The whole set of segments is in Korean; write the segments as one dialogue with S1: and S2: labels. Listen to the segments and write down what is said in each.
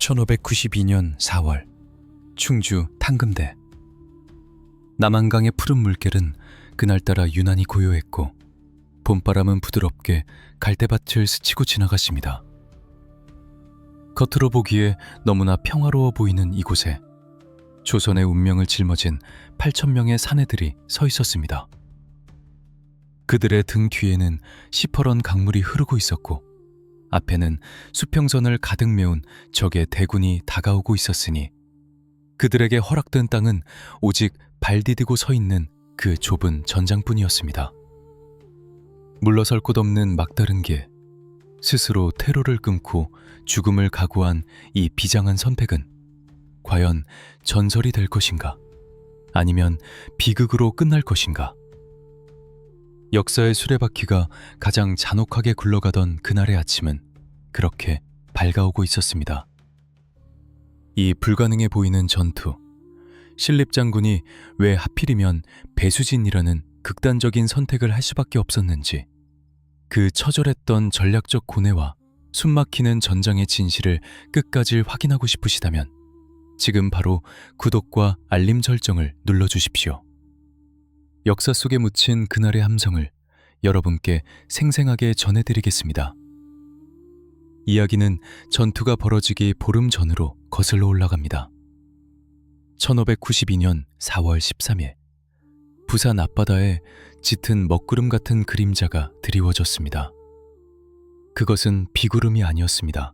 S1: 1592년 4월 충주 탕금대. 남한강의 푸른 물결은 그날따라 유난히 고요했고 봄바람은 부드럽게 갈대밭을 스치고 지나갔습니다. 겉으로 보기에 너무나 평화로워 보이는 이곳에 조선의 운명을 짊어진 8,000명의 사내들이 서 있었습니다. 그들의 등 뒤에는 시퍼런 강물이 흐르고 있었고 앞에는 수평선을 가득 메운 적의 대군이 다가오고 있었으니 그들에게 허락된 땅은 오직 발 디디고 서 있는 그 좁은 전장뿐이었습니다. 물러설 곳 없는 막다른 길, 스스로 퇴로를 끊고 죽음을 각오한 이 비장한 선택은 과연 전설이 될 것인가? 아니면 비극으로 끝날 것인가? 역사의 수레바퀴가 가장 잔혹하게 굴러가던 그날의 아침은 그렇게 밝아오고 있었습니다. 이 불가능해 보이는 전투, 신립장군이 왜 하필이면 배수진이라는 극단적인 선택을 할 수밖에 없었는지, 그 처절했던 전략적 고뇌와 숨막히는 전장의 진실을 끝까지 확인하고 싶으시다면 지금 바로 구독과 알림 설정을 눌러주십시오. 역사 속에 묻힌 그날의 함성을 여러분께 생생하게 전해드리겠습니다. 이야기는 전투가 벌어지기 보름 전으로 거슬러 올라갑니다. 1592년 4월 13일 부산 앞바다에 짙은 먹구름 같은 그림자가 드리워졌습니다. 그것은 비구름이 아니었습니다.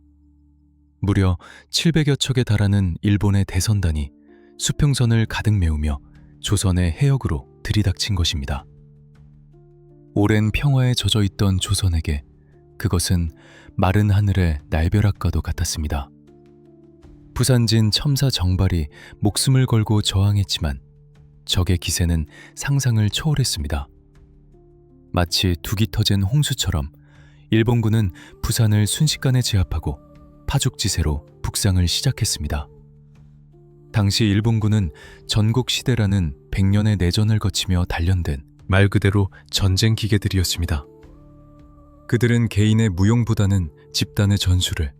S1: 무려 700여 척에 달하는 일본의 대선단이 수평선을 가득 메우며 조선의 해역으로 들이닥친 것입니다. 오랜 평화에 젖어있던 조선에게 그것은 마른 하늘의 날벼락과도 같았습니다. 부산진 첨사 정발이 목숨을 걸고 저항했지만 적의 기세는 상상을 초월했습니다. 마치 둑이 터진 홍수처럼 일본군은 부산을 순식간에 제압하고 파죽지세로 북상을 시작했습니다. 당시 일본군은 전국시대라는 100년의 내전을 거치며 단련된 말 그대로 전쟁 기계들이었습니다. 그들은 개인의 무용보다는 집단의 전술을,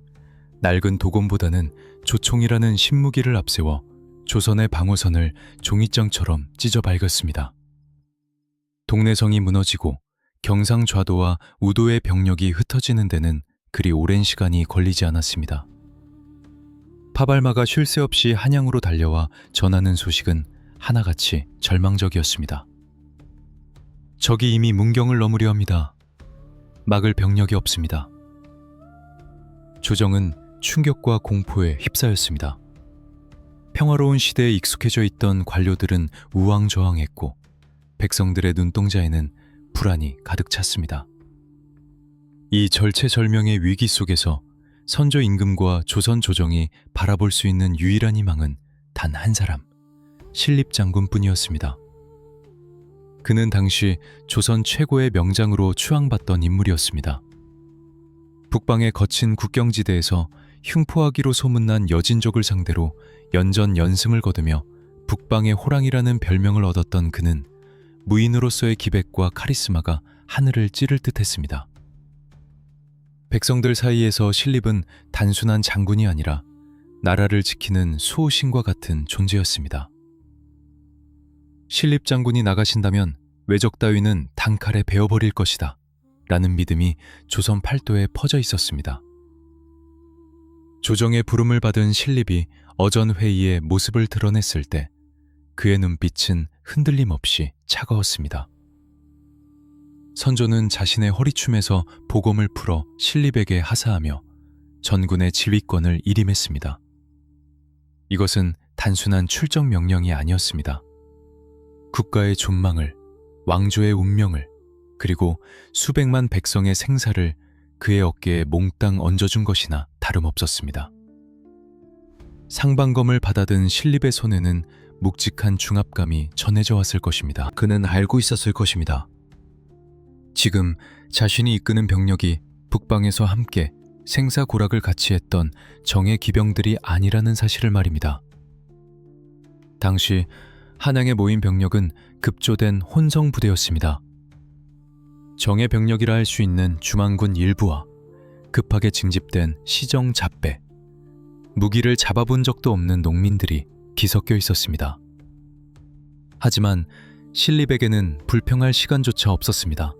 S1: 낡은 도검보다는 조총이라는 신무기를 앞세워 조선의 방어선을 종이장처럼 찢어 밝았습니다. 동래성이 무너지고 경상좌도와 우도의 병력이 흩어지는 데는 그리 오랜 시간이 걸리지 않았습니다. 파발마가 쉴 새 없이 한양으로 달려와 전하는 소식은 하나같이 절망적이었습니다. 적이 이미 문경을 넘으려 합니다. 막을 병력이 없습니다. 조정은 충격과 공포에 휩싸였습니다. 평화로운 시대에 익숙해져 있던 관료들은 우왕좌왕했고 백성들의 눈동자에는 불안이 가득 찼습니다. 이 절체절명의 위기 속에서 선조 임금과 조선 조정이 바라볼 수 있는 유일한 희망은 단 한 사람, 신립장군뿐이었습니다. 그는 당시 조선 최고의 명장으로 추앙받던 인물이었습니다. 북방의 거친 국경지대에서 흉포하기로 소문난 여진족을 상대로 연전연승을 거두며 북방의 호랑이라는 별명을 얻었던 그는 무인으로서의 기백과 카리스마가 하늘을 찌를 듯했습니다. 백성들 사이에서 신립은 단순한 장군이 아니라 나라를 지키는 수호신과 같은 존재였습니다. 신립 장군이 나가신다면 왜적 따위는 단칼에 베어버릴 것이다 라는 믿음이 조선 팔도에 퍼져 있었습니다. 조정의 부름을 받은 신립이 어전 회의에 모습을 드러냈을 때 그의 눈빛은 흔들림 없이 차가웠습니다. 선조는 자신의 허리춤에서 보검을 풀어 신립에게 하사하며 전군의 지휘권을 일임했습니다. 이것은 단순한 출정 명령이 아니었습니다. 국가의 존망을, 왕조의 운명을, 그리고 수백만 백성의 생사를 그의 어깨에 몽땅 얹어준 것이나 다름없었습니다. 상방검을 받아든 신립의 손에는 묵직한 중압감이 전해져 왔을 것입니다. 그는 알고 있었을 것입니다. 지금 자신이 이끄는 병력이 북방에서 함께 생사고락을 같이 했던 정의 기병들이 아니라는 사실을 말입니다. 당시 한양에 모인 병력은 급조된 혼성부대였습니다. 정예 병력이라 할 수 있는 중앙군 일부와 급하게 징집된 시정 잡배, 무기를 잡아본 적도 없는 농민들이 뒤섞여 있었습니다. 하지만 실립에게는 불평할 시간조차 없었습니다.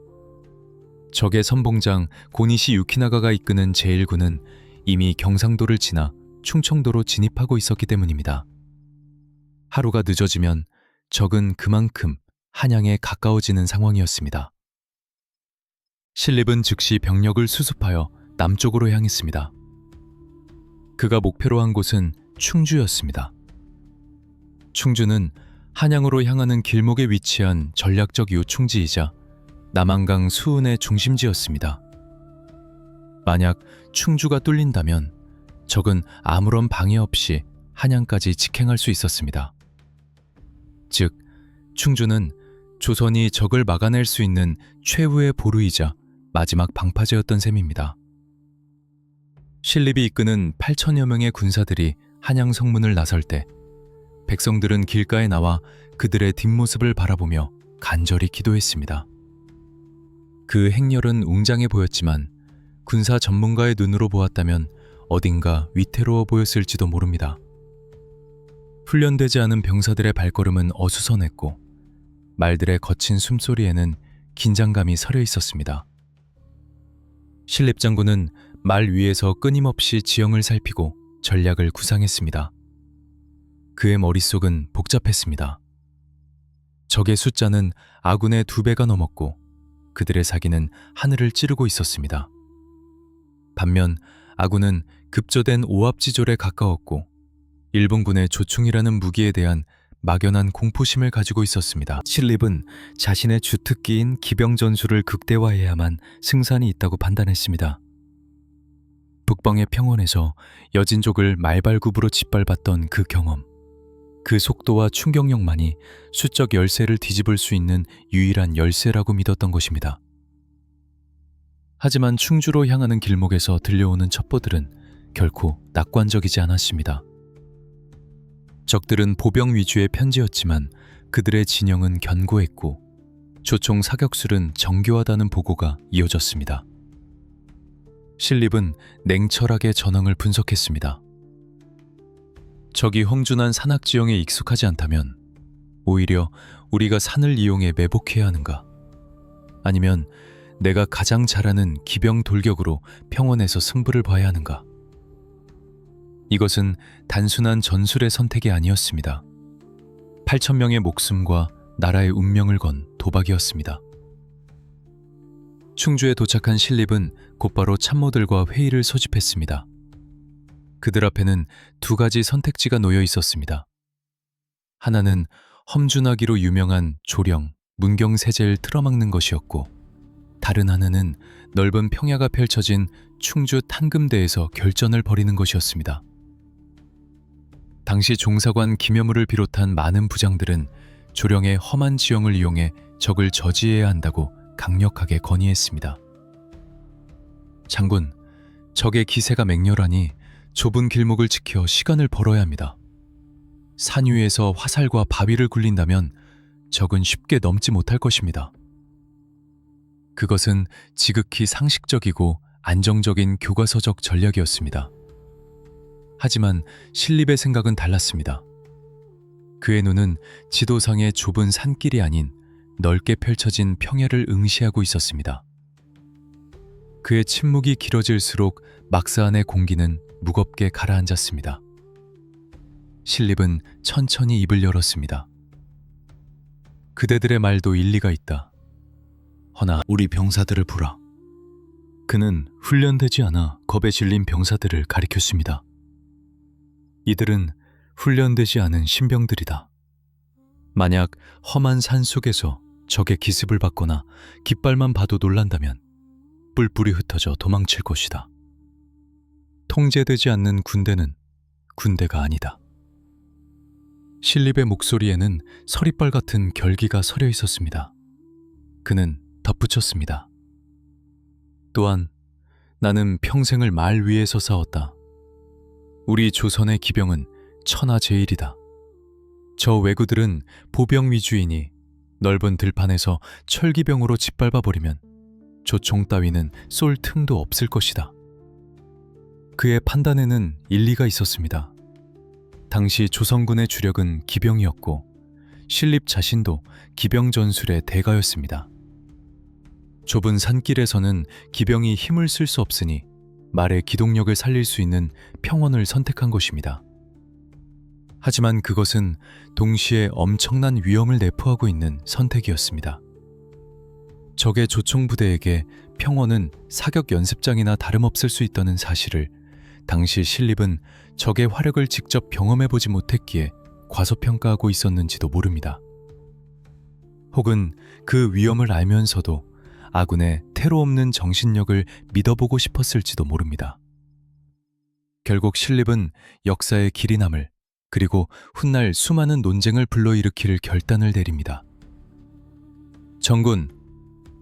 S1: 적의 선봉장 고니시 유키나가가 이끄는 제1군은 이미 경상도를 지나 충청도로 진입하고 있었기 때문입니다. 하루가 늦어지면 적은 그만큼 한양에 가까워지는 상황이었습니다. 실립은 즉시 병력을 수습하여 남쪽으로 향했습니다. 그가 목표로 한 곳은 충주였습니다. 충주는 한양으로 향하는 길목에 위치한 전략적 요충지이자 남한강 수은의 중심지였습니다. 만약 충주가 뚫린다면 적은 아무런 방해 없이 한양까지 직행할 수 있었습니다. 즉, 충주는 조선이 적을 막아낼 수 있는 최후의 보루이자 마지막 방파제였던 셈입니다. 실립이 이끄는 8천여 명의 군사들이 한양 성문을 나설 때 백성들은 길가에 나와 그들의 뒷모습을 바라보며 간절히 기도했습니다. 그 행렬은 웅장해 보였지만 군사 전문가의 눈으로 보았다면 어딘가 위태로워 보였을지도 모릅니다. 훈련되지 않은 병사들의 발걸음은 어수선했고 말들의 거친 숨소리에는 긴장감이 서려 있었습니다. 실립 장군은 말 위에서 끊임없이 지형을 살피고 전략을 구상했습니다. 그의 머릿속은 복잡했습니다. 적의 숫자는 아군의 2배가 넘었고 그들의 사기는 하늘을 찌르고 있었습니다. 반면 아군은 급조된 오합지졸에 가까웠고 일본군의 조충이라는 무기에 대한 막연한 공포심을 가지고 있었습니다. 실립은 자신의 주특기인 기병전술을 극대화해야만 승산이 있다고 판단했습니다. 북방의 평원에서 여진족을 말발굽으로 짓밟았던 그 경험, 그 속도와 충격력만이 수적 열세를 뒤집을 수 있는 유일한 열쇠라고 믿었던 것입니다. 하지만 충주로 향하는 길목에서 들려오는 첩보들은 결코 낙관적이지 않았습니다. 적들은 보병 위주의 편지였지만 그들의 진영은 견고했고 조총 사격술은 정교하다는 보고가 이어졌습니다. 실립은 냉철하게 전황을 분석했습니다. 적이 험준한 산악지형에 익숙하지 않다면 오히려 우리가 산을 이용해 매복해야 하는가? 아니면 내가 가장 잘하는 기병 돌격으로 평원에서 승부를 봐야 하는가? 이것은 단순한 전술의 선택이 아니었습니다. 8,000명의 목숨과 나라의 운명을 건 도박이었습니다. 충주에 도착한 실립은 곧바로 참모들과 회의를 소집했습니다. 그들 앞에는 2가지 선택지가 놓여 있었습니다. 하나는 험준하기로 유명한 조령, 문경세제를 틀어막는 것이었고 다른 하나는 넓은 평야가 펼쳐진 충주 탄금대에서 결전을 벌이는 것이었습니다. 당시 종사관 김여물을 비롯한 많은 부장들은 조령의 험한 지형을 이용해 적을 저지해야 한다고 강력하게 건의했습니다. 장군, 적의 기세가 맹렬하니 좁은 길목을 지켜 시간을 벌어야 합니다. 산 위에서 화살과 바위를 굴린다면 적은 쉽게 넘지 못할 것입니다. 그것은 지극히 상식적이고 안정적인 교과서적 전략이었습니다. 하지만 실립의 생각은 달랐습니다. 그의 눈은 지도상의 좁은 산길이 아닌 넓게 펼쳐진 평야를 응시하고 있었습니다. 그의 침묵이 길어질수록 막사안의 공기는 무겁게 가라앉았습니다. 실립은 천천히 입을 열었습니다. 그대들의 말도 일리가 있다. 허나 우리 병사들을 보라. 그는 훈련되지 않아 겁에 질린 병사들을 가리켰습니다. 이들은 훈련되지 않은 신병들이다. 만약 험한 산 속에서 적의 기습을 받거나 깃발만 봐도 놀란다면 뿔뿔이 흩어져 도망칠 것이다. 통제되지 않는 군대는 군대가 아니다. 실립의 목소리에는 서리빨 같은 결기가 서려 있었습니다. 그는 덧붙였습니다. 또한 나는 평생을 말 위에서 싸웠다. 우리 조선의 기병은 천하제일이다. 저 왜구들은 보병 위주이니 넓은 들판에서 철기병으로 짓밟아 버리면 조총 따위는 쏠 틈도 없을 것이다. 그의 판단에는 일리가 있었습니다. 당시 조선군의 주력은 기병이었고 신립 자신도 기병 전술의 대가였습니다. 좁은 산길에서는 기병이 힘을 쓸 수 없으니 말의 기동력을 살릴 수 있는 평원을 선택한 것입니다. 하지만 그것은 동시에 엄청난 위험을 내포하고 있는 선택이었습니다. 적의 조총부대에게 평원은 사격 연습장이나 다름없을 수 있다는 사실을 당시 신립은 적의 화력을 직접 경험해보지 못했기에 과소평가하고 있었는지도 모릅니다. 혹은 그 위험을 알면서도 아군의 태로 없는 정신력을 믿어보고 싶었을지도 모릅니다. 결국 신립은 역사의 길이 남을 그리고 훗날 수많은 논쟁을 불러일으킬 결단을 내립니다. 정군,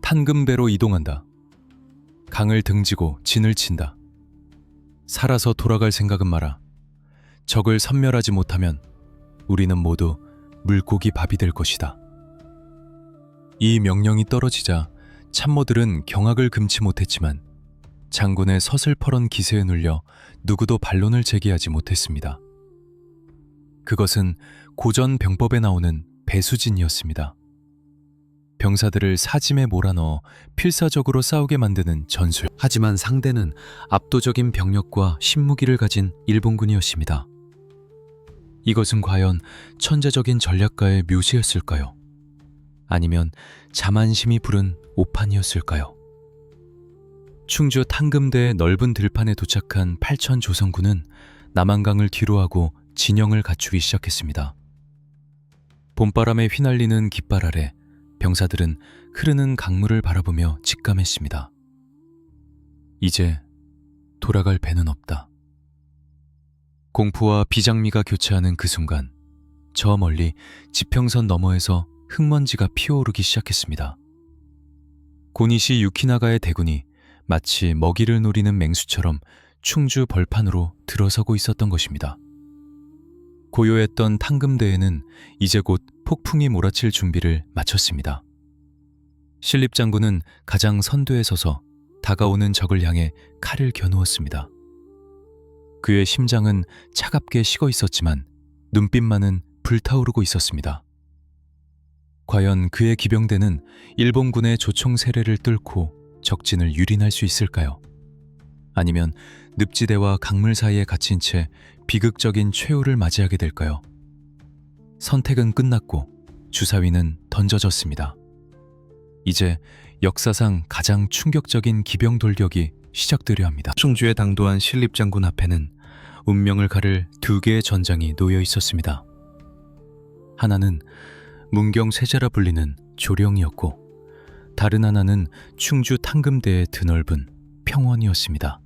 S1: 탄금배로 이동한다. 강을 등지고 진을 친다. 살아서 돌아갈 생각은 마라. 적을 섬멸하지 못하면 우리는 모두 물고기 밥이 될 것이다. 이 명령이 떨어지자 참모들은 경악을 금치 못했지만 장군의 서슬퍼런 기세에 눌려 누구도 반론을 제기하지 못했습니다. 그것은 고전 병법에 나오는 배수진이었습니다. 병사들을 사짐에 몰아넣어 필사적으로 싸우게 만드는 전술. 하지만 상대는 압도적인 병력과 신무기를 가진 일본군이었습니다. 이것은 과연 천재적인 전략가의 묘시였을까요? 아니면 자만심이 부른 오판이었을까요? 충주 탄금대의 넓은 들판에 도착한 8천 조선군은 남한강을 뒤로하고 진영을 갖추기 시작했습니다. 봄바람에 휘날리는 깃발 아래 병사들은 흐르는 강물을 바라보며 직감했습니다. 이제 돌아갈 배는 없다. 공포와 비장미가 교차하는 그 순간 저 멀리 지평선 너머에서 흙먼지가 피어오르기 시작했습니다. 고니시 유키나가의 대군이 마치 먹이를 노리는 맹수처럼 충주 벌판으로 들어서고 있었던 것입니다. 고요했던 탄금대에는 이제 곧 폭풍이 몰아칠 준비를 마쳤습니다. 신립장군은 가장 선두에 서서 다가오는 적을 향해 칼을 겨누었습니다. 그의 심장은 차갑게 식어 있었지만 눈빛만은 불타오르고 있었습니다. 과연 그의 기병대는 일본군의 조총 세례를 뚫고 적진을 유린할 수 있을까요? 아니면 늪지대와 강물 사이에 갇힌 채 비극적인 최후를 맞이하게 될까요? 선택은 끝났고 주사위는 던져졌습니다. 이제 역사상 가장 충격적인 기병 돌격이 시작되려 합니다. 충주에 당도한 신립장군 앞에는 운명을 가를 두 개의 전장이 놓여 있었습니다. 하나는 문경 세자라 불리는 조령이었고 다른 하나는 충주 탄금대의 드넓은 평원이었습니다.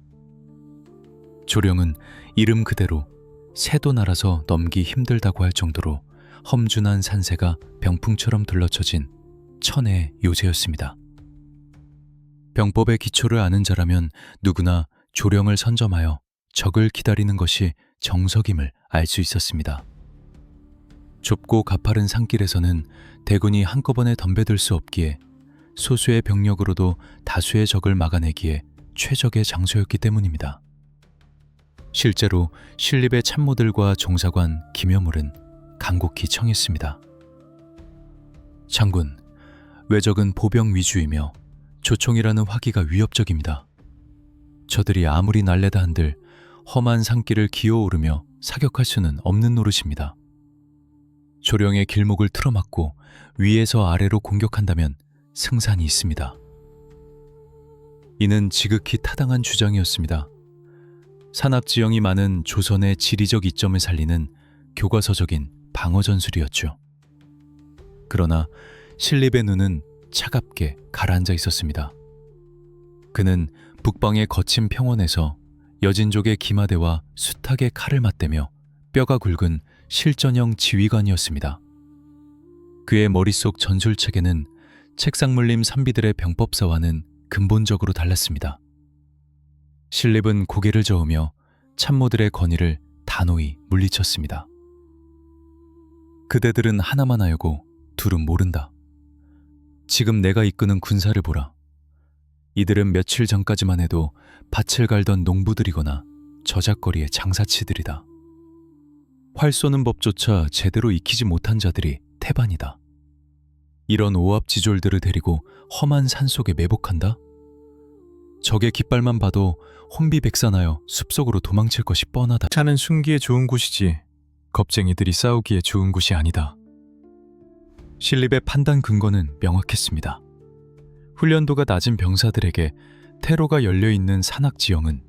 S1: 조령은 이름 그대로 새도 날아서 넘기 힘들다고 할 정도로 험준한 산세가 병풍처럼 둘러쳐진 천혜의 요새였습니다. 병법의 기초를 아는 자라면 누구나 조령을 선점하여 적을 기다리는 것이 정석임을 알 수 있었습니다. 좁고 가파른 산길에서는 대군이 한꺼번에 덤벼들 수 없기에 소수의 병력으로도 다수의 적을 막아내기에 최적의 장소였기 때문입니다. 실제로 신립의 참모들과 종사관 김여물은 간곡히 청했습니다. 장군, 왜적은 보병 위주이며 조총이라는 화기가 위협적입니다. 저들이 아무리 날래다 한들 험한 산길을 기어오르며 사격할 수는 없는 노릇입니다. 조령의 길목을 틀어막고 위에서 아래로 공격한다면 승산이 있습니다. 이는 지극히 타당한 주장이었습니다. 산악지형이 많은 조선의 지리적 이점을 살리는 교과서적인 방어전술이었죠. 그러나 신립의 눈은 차갑게 가라앉아 있었습니다. 그는 북방의 거친 평원에서 여진족의 기마대와 숱하게 칼을 맞대며 뼈가 굵은 실전형 지휘관이었습니다. 그의 머릿속 전술체계는 책상물림 선비들의 병법사와는 근본적으로 달랐습니다. 신립은 고개를 저으며 참모들의 건의를 단호히 물리쳤습니다. 그대들은 하나만 알고 둘은 모른다. 지금 내가 이끄는 군사를 보라. 이들은 며칠 전까지만 해도 밭을 갈던 농부들이거나 저작거리의 장사치들이다. 활 쏘는 법조차 제대로 익히지 못한 자들이 태반이다. 이런 오합지졸들을 데리고 험한 산속에 매복한다? 적의 깃발만 봐도 혼비백산하여 숲속으로 도망칠 것이 뻔하다. 차는 숨기에 좋은 곳이지 겁쟁이들이 싸우기에 좋은 곳이 아니다. 신립의 판단 근거는 명확했습니다. 훈련도가 낮은 병사들에게 퇴로가 열려있는 산악지형은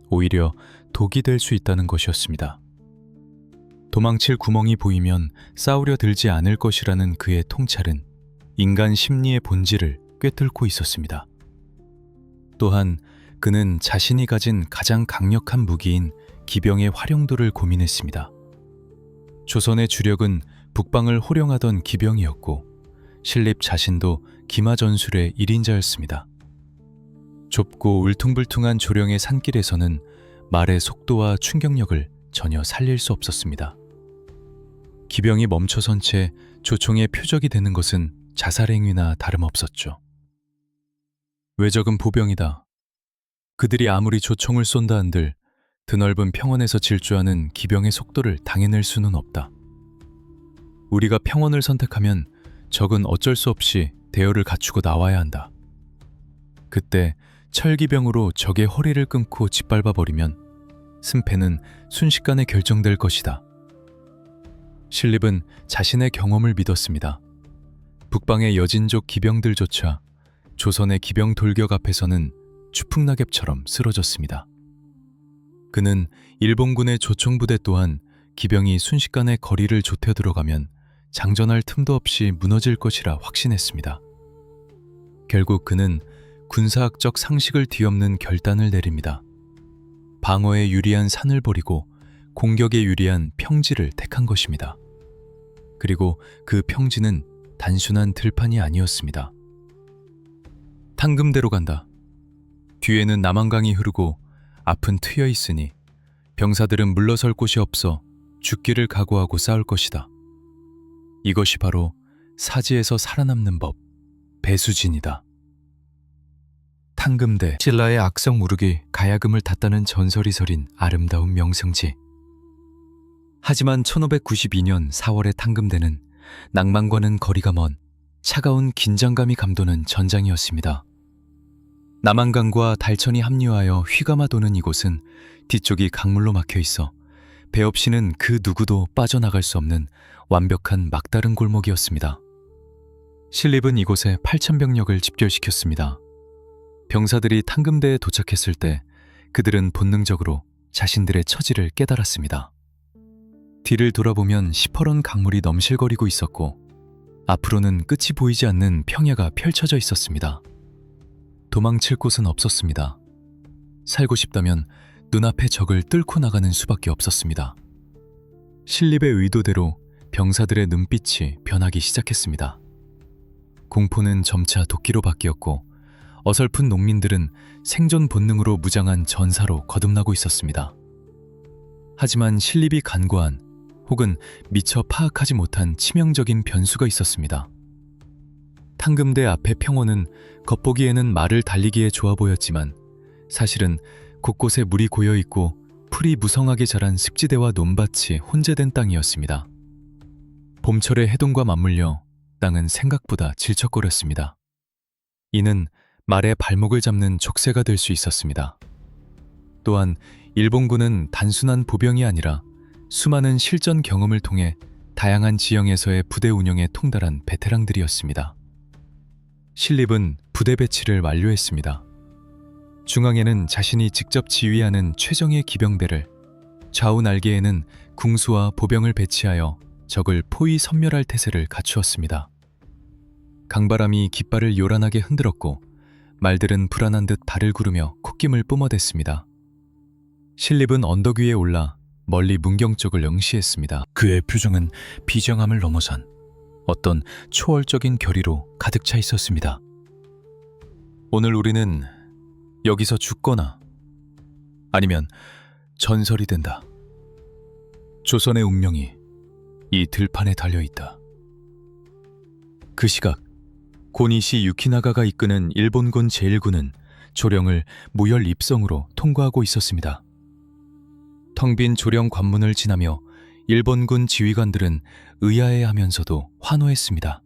S1: 오히려 독이 될 수 있다는 것이었습니다. 도망칠 구멍이 보이면 싸우려 들지 않을 것이라는 그의 통찰은 인간 심리의 본질을 꿰뚫고 있었습니다. 또한 그는 자신이 가진 가장 강력한 무기인 기병의 활용도를 고민했습니다. 조선의 주력은 북방을 호령하던 기병이었고 신립 자신도 기마 전술의 1인자였습니다. 좁고 울퉁불퉁한 조령의 산길에서는 말의 속도와 충격력을 전혀 살릴 수 없었습니다. 기병이 멈춰선 채 조총의 표적이 되는 것은 자살행위나 다름없었죠. 외적은 보병이다. 그들이 아무리 조총을 쏜다 한들 드넓은 평원에서 질주하는 기병의 속도를 당해낼 수는 없다. 우리가 평원을 선택하면 적은 어쩔 수 없이 대열을 갖추고 나와야 한다. 그때 철기병으로 적의 허리를 끊고 짓밟아버리면 승패는 순식간에 결정될 것이다. 신립은 자신의 경험을 믿었습니다. 북방의 여진족 기병들조차 조선의 기병 돌격 앞에서는 추풍낙엽처럼 쓰러졌습니다. 그는 일본군의 조총부대 또한 기병이 순식간에 거리를 좁혀 들어가면 장전할 틈도 없이 무너질 것이라 확신했습니다. 결국 그는 군사학적 상식을 뒤엎는 결단을 내립니다. 방어에 유리한 산을 버리고 공격에 유리한 평지를 택한 것입니다. 그리고 그 평지는 단순한 들판이 아니었습니다. 탕금대로 간다. 뒤에는 남한강이 흐르고 앞은 트여 있으니 병사들은 물러설 곳이 없어 죽기를 각오하고 싸울 것이다. 이것이 바로 사지에서 살아남는 법, 배수진이다. 탕금대, 신라의 악성 무르기 가야금을 탔다는 전설이 서린 아름다운 명성지. 하지만 1592년 4월의 탕금대는 낭만과는 거리가 먼 차가운 긴장감이 감도는 전장이었습니다. 남한강과 달천이 합류하여 휘감아 도는 이곳은 뒤쪽이 강물로 막혀 있어 배 없이는 그 누구도 빠져나갈 수 없는 완벽한 막다른 골목이었습니다. 신립은 이곳에 8,000병력을 집결시켰습니다. 병사들이 탕금대에 도착했을 때 그들은 본능적으로 자신들의 처지를 깨달았습니다. 뒤를 돌아보면 시퍼런 강물이 넘실거리고 있었고 앞으로는 끝이 보이지 않는 평야가 펼쳐져 있었습니다. 도망칠 곳은 없었습니다. 살고 싶다면 눈앞의 적을 뚫고 나가는 수밖에 없었습니다. 신립의 의도대로 병사들의 눈빛이 변하기 시작했습니다. 공포는 점차 도끼로 바뀌었고 어설픈 농민들은 생존 본능으로 무장한 전사로 거듭나고 있었습니다. 하지만 신립이 간과한 혹은 미처 파악하지 못한 치명적인 변수가 있었습니다. 탕금대 앞의 평원은 겉보기에는 말을 달리기에 좋아 보였지만 사실은 곳곳에 물이 고여 있고 풀이 무성하게 자란 습지대와 논밭이 혼재된 땅이었습니다. 봄철의 해동과 맞물려 땅은 생각보다 질척거렸습니다. 이는 말의 발목을 잡는 족쇄가 될 수 있었습니다. 또한 일본군은 단순한 보병이 아니라 수많은 실전 경험을 통해 다양한 지형에서의 부대 운영에 통달한 베테랑들이었습니다. 신립은 부대 배치를 완료했습니다. 중앙에는 자신이 직접 지휘하는 최정예 기병대를, 좌우 날개에는 궁수와 보병을 배치하여 적을 포위 섬멸할 태세를 갖추었습니다. 강바람이 깃발을 요란하게 흔들었고 말들은 불안한 듯 발을 구르며 콧김을 뿜어댔습니다. 신립은 언덕 위에 올라 멀리 문경 쪽을 응시했습니다. 그의 표정은 비정함을 넘어선 어떤 초월적인 결의로 가득 차 있었습니다. 오늘 우리는 여기서 죽거나 아니면 전설이 된다. 조선의 운명이 이 들판에 달려있다. 그 시각 고니시 유키나가가 이끄는 일본군 제1군은 조령을 무혈 입성으로 통과하고 있었습니다. 텅 빈 조령 관문을 지나며 일본군 지휘관들은 의아해하면서도 환호했습니다.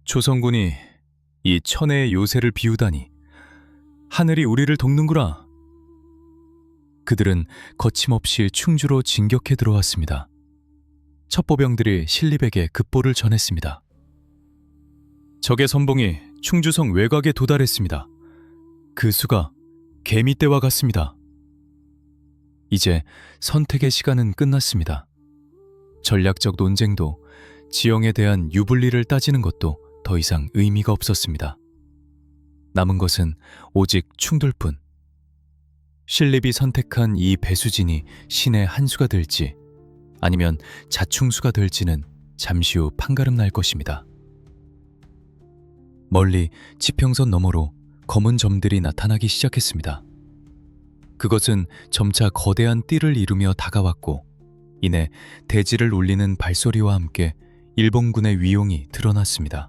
S1: 조선군이 이 천혜의 요새를 비우다니 하늘이 우리를 돕는구나. 그들은 거침없이 충주로 진격해 들어왔습니다. 첩보병들이 신립에게 급보를 전했습니다. 적의 선봉이 충주성 외곽에 도달했습니다. 그 수가 개미떼와 같습니다. 이제 선택의 시간은 끝났습니다. 전략적 논쟁도 지형에 대한 유불리를 따지는 것도 더 이상 의미가 없었습니다. 남은 것은 오직 충돌뿐. 신립이 선택한 이 배수진이 신의 한 수가 될지 아니면 자충수가 될지는 잠시 후 판가름 날 것입니다. 멀리 지평선 너머로 검은 점들이 나타나기 시작했습니다. 그것은 점차 거대한 띠를 이루며 다가왔고 이내 대지를 울리는 발소리와 함께 일본군의 위용이 드러났습니다.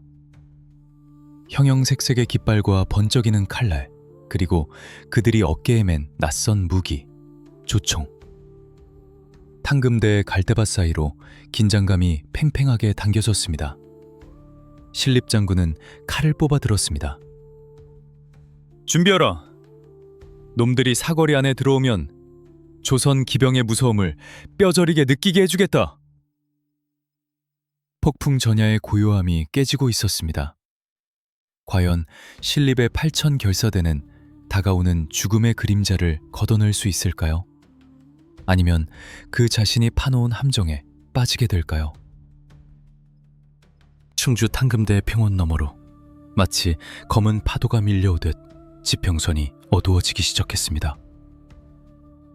S1: 형형색색의 깃발과 번쩍이는 칼날, 그리고 그들이 어깨에 맨 낯선 무기, 조총. 탕금대의 갈대밭 사이로 긴장감이 팽팽하게 당겨졌습니다. 신립장군은 칼을 뽑아 들었습니다. 준비하라. 놈들이 사거리 안에 들어오면 조선 기병의 무서움을 뼈저리게 느끼게 해주겠다. 폭풍 전야의 고요함이 깨지고 있었습니다. 과연 신립의 8천 결사대는 다가오는 죽음의 그림자를 걷어낼 수 있을까요? 아니면 그 자신이 파놓은 함정에 빠지게 될까요? 충주 탕금대의 평원 너머로 마치 검은 파도가 밀려오듯 지평선이 어두워지기 시작했습니다.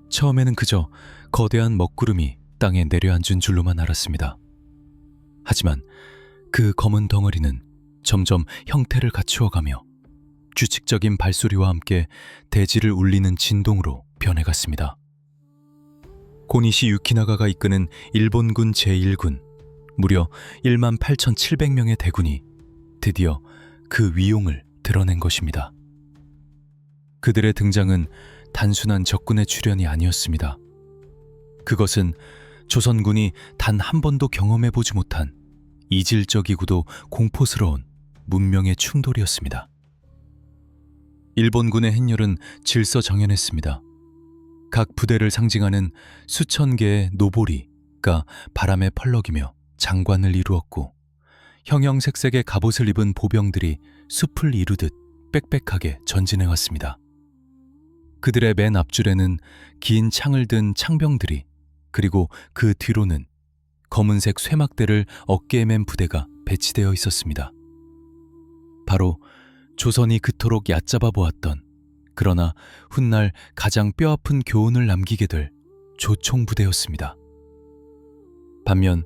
S1: 처음에는 그저 거대한 먹구름이 땅에 내려앉은 줄로만 알았습니다. 하지만 그 검은 덩어리는 점점 형태를 갖추어가며 규칙적인 발소리와 함께 대지를 울리는 진동으로 변해갔습니다. 고니시 유키나가가 이끄는 일본군 제1군 무려 18,700명의 대군이 드디어 그 위용을 드러낸 것입니다. 그들의 등장은 단순한 적군의 출현이 아니었습니다. 그것은 조선군이 단 한 번도 경험해보지 못한 이질적이고도 공포스러운 문명의 충돌이었습니다. 일본군의 행렬은 질서정연했습니다. 각 부대를 상징하는 수천 개의 노보리가 바람에 펄럭이며 장관을 이루었고 형형색색의 갑옷을 입은 보병들이 숲을 이루듯 빽빽하게 전진해왔습니다. 그들의 맨 앞줄에는 긴 창을 든 창병들이, 그리고 그 뒤로는 검은색 쇠막대를 어깨에 맨 부대가 배치되어 있었습니다. 바로 조선이 그토록 얕잡아 보았던, 그러나 훗날 가장 뼈아픈 교훈을 남기게 될 조총부대였습니다. 반면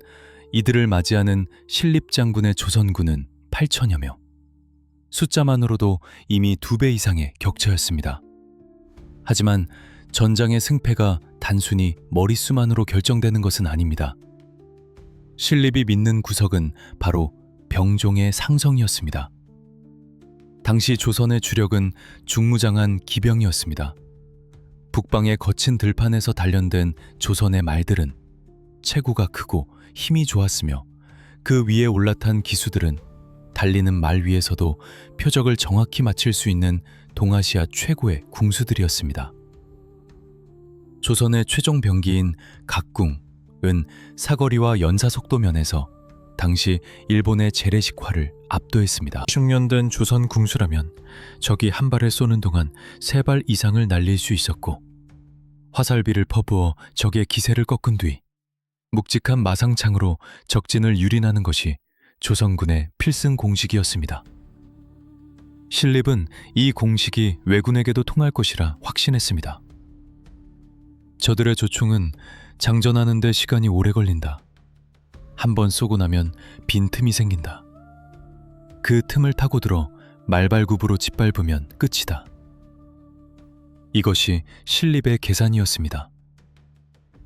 S1: 이들을 맞이하는 신립장군의 조선군은 8천여 명. 숫자만으로도 이미 2배 이상의 격차였습니다. 하지만 전장의 승패가 단순히 머릿수만으로 결정되는 것은 아닙니다. 신립이 믿는 구석은 바로 병종의 상성이었습니다. 당시 조선의 주력은 중무장한 기병이었습니다. 북방의 거친 들판에서 단련된 조선의 말들은 체구가 크고 힘이 좋았으며 그 위에 올라탄 기수들은 달리는 말 위에서도 표적을 정확히 맞힐 수 있는 동아시아 최고의 궁수들이었습니다. 조선의 최종 병기인 각궁은 사거리와 연사속도 면에서 당시 일본의 재래식화를 압도했습니다. 10년 된 조선 궁수라면 적이 한 발을 쏘는 동안 3발 이상을 날릴 수 있었고, 화살비를 퍼부어 적의 기세를 꺾은 뒤 묵직한 마상창으로 적진을 유린하는 것이 조선군의 필승 공식이었습니다. 신립은 이 공식이 왜군에게도 통할 것이라 확신했습니다. 저들의 조총은 장전하는 데 시간이 오래 걸린다. 한 번 쏘고 나면 빈틈이 생긴다. 그 틈을 타고 들어 말발굽으로 짓밟으면 끝이다. 이것이 신립의 계산이었습니다.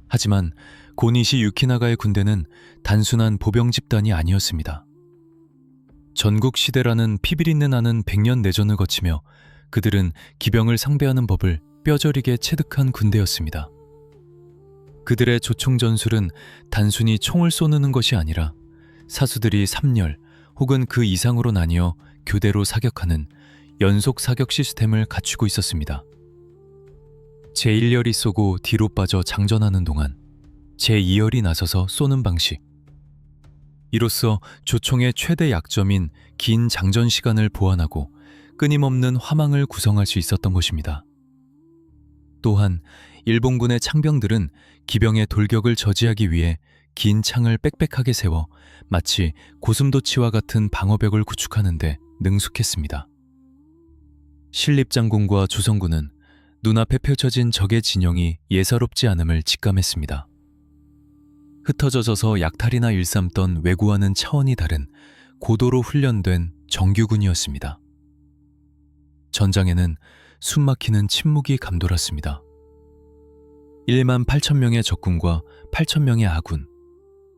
S1: 하지만 고니시 유키나가의 군대는 단순한 보병 집단이 아니었습니다. 전국시대라는 피비린내 나는 100년 내전을 거치며 그들은 기병을 상대하는 법을 뼈저리게 체득한 군대였습니다. 그들의 조총 전술은 단순히 총을 쏘는 것이 아니라 사수들이 3열 혹은 그 이상으로 나뉘어 교대로 사격하는 연속 사격 시스템을 갖추고 있었습니다. 제1열이 쏘고 뒤로 빠져 장전하는 동안 제2열이 나서서 쏘는 방식. 이로써 조총의 최대 약점인 긴 장전 시간을 보완하고 끊임없는 화망을 구성할 수 있었던 것입니다. 또한 일본군의 창병들은 기병의 돌격을 저지하기 위해 긴 창을 빽빽하게 세워 마치 고슴도치와 같은 방어벽을 구축하는 데 능숙했습니다. 신립장군과 조선군은 눈앞에 펼쳐진 적의 진영이 예사롭지 않음을 직감했습니다. 흩어져서 약탈이나 일삼던 왜구와는 차원이 다른 고도로 훈련된 정규군이었습니다. 전장에는 숨막히는 침묵이 감돌았습니다. 1만 8천 명의 적군과 8천 명의 아군,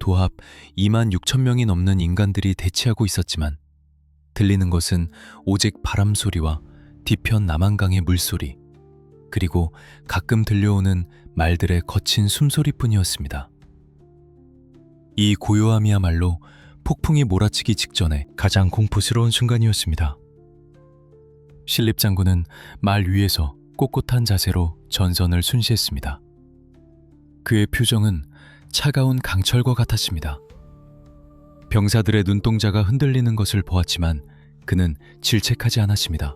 S1: 도합 2만 6천 명이 넘는 인간들이 대치하고 있었지만 들리는 것은 오직 바람 소리와 뒤편 남한강의 물소리, 그리고 가끔 들려오는 말들의 거친 숨소리뿐이었습니다. 이 고요함이야말로 폭풍이 몰아치기 직전에 가장 공포스러운 순간이었습니다. 신립장군은 말 위에서 꼿꼿한 자세로 전선을 순시했습니다. 그의 표정은 차가운 강철과 같았습니다. 병사들의 눈동자가 흔들리는 것을 보았지만 그는 질책하지 않았습니다.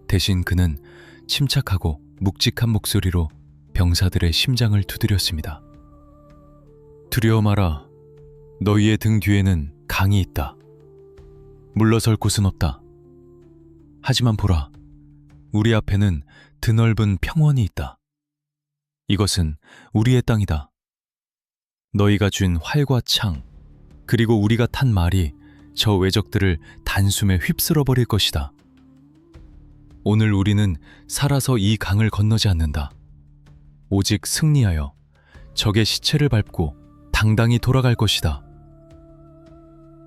S1: 대신 그는 침착하고 묵직한 목소리로 병사들의 심장을 두드렸습니다. 두려워 마라. 너희의 등 뒤에는 강이 있다. 물러설 곳은 없다. 하지만 보라. 우리 앞에는 드넓은 평원이 있다. 이것은 우리의 땅이다. 너희가 준 활과 창, 그리고 우리가 탄 말이 저 외적들을 단숨에 휩쓸어 버릴 것이다. 오늘 우리는 살아서 이 강을 건너지 않는다. 오직 승리하여 적의 시체를 밟고 당당히 돌아갈 것이다.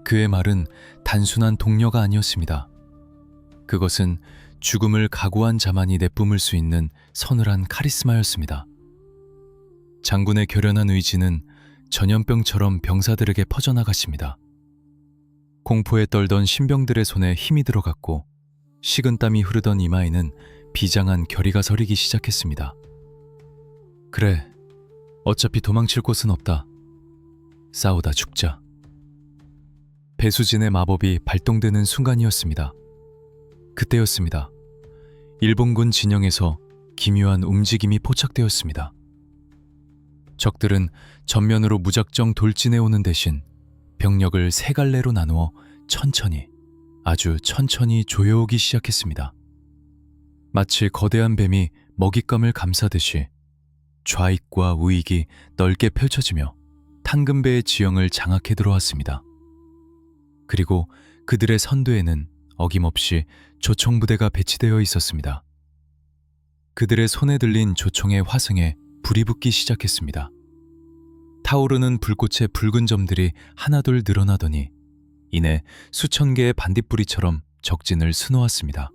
S1: 그의 말은 단순한 독려가 아니었습니다. 그것은 죽음을 각오한 자만이 내뿜을 수 있는 서늘한 카리스마였습니다. 장군의 결연한 의지는 전염병처럼 병사들에게 퍼져나갔습니다. 공포에 떨던 신병들의 손에 힘이 들어갔고 식은땀이 흐르던 이마에는 비장한 결의가 서리기 시작했습니다. 그래, 어차피 도망칠 곳은 없다. 싸우다 죽자. 배수진의 마법이 발동되는 순간이었습니다. 그때였습니다. 일본군 진영에서 기묘한 움직임이 포착되었습니다. 적들은 전면으로 무작정 돌진해 오는 대신 병력을 세 갈래로 나누어 천천히, 아주 천천히 조여오기 시작했습니다. 마치 거대한 뱀이 먹잇감을 감싸듯이 좌익과 우익이 넓게 펼쳐지며 탕금배의 지형을 장악해 들어왔습니다. 그리고 그들의 선두에는 어김없이 조총부대가 배치되어 있었습니다. 그들의 손에 들린 조총의 화승에 불이 붙기 시작했습니다. 타오르는 불꽃의 붉은 점들이 하나둘 늘어나더니 이내 수천 개의 반딧불이처럼 적진을 수놓았습니다.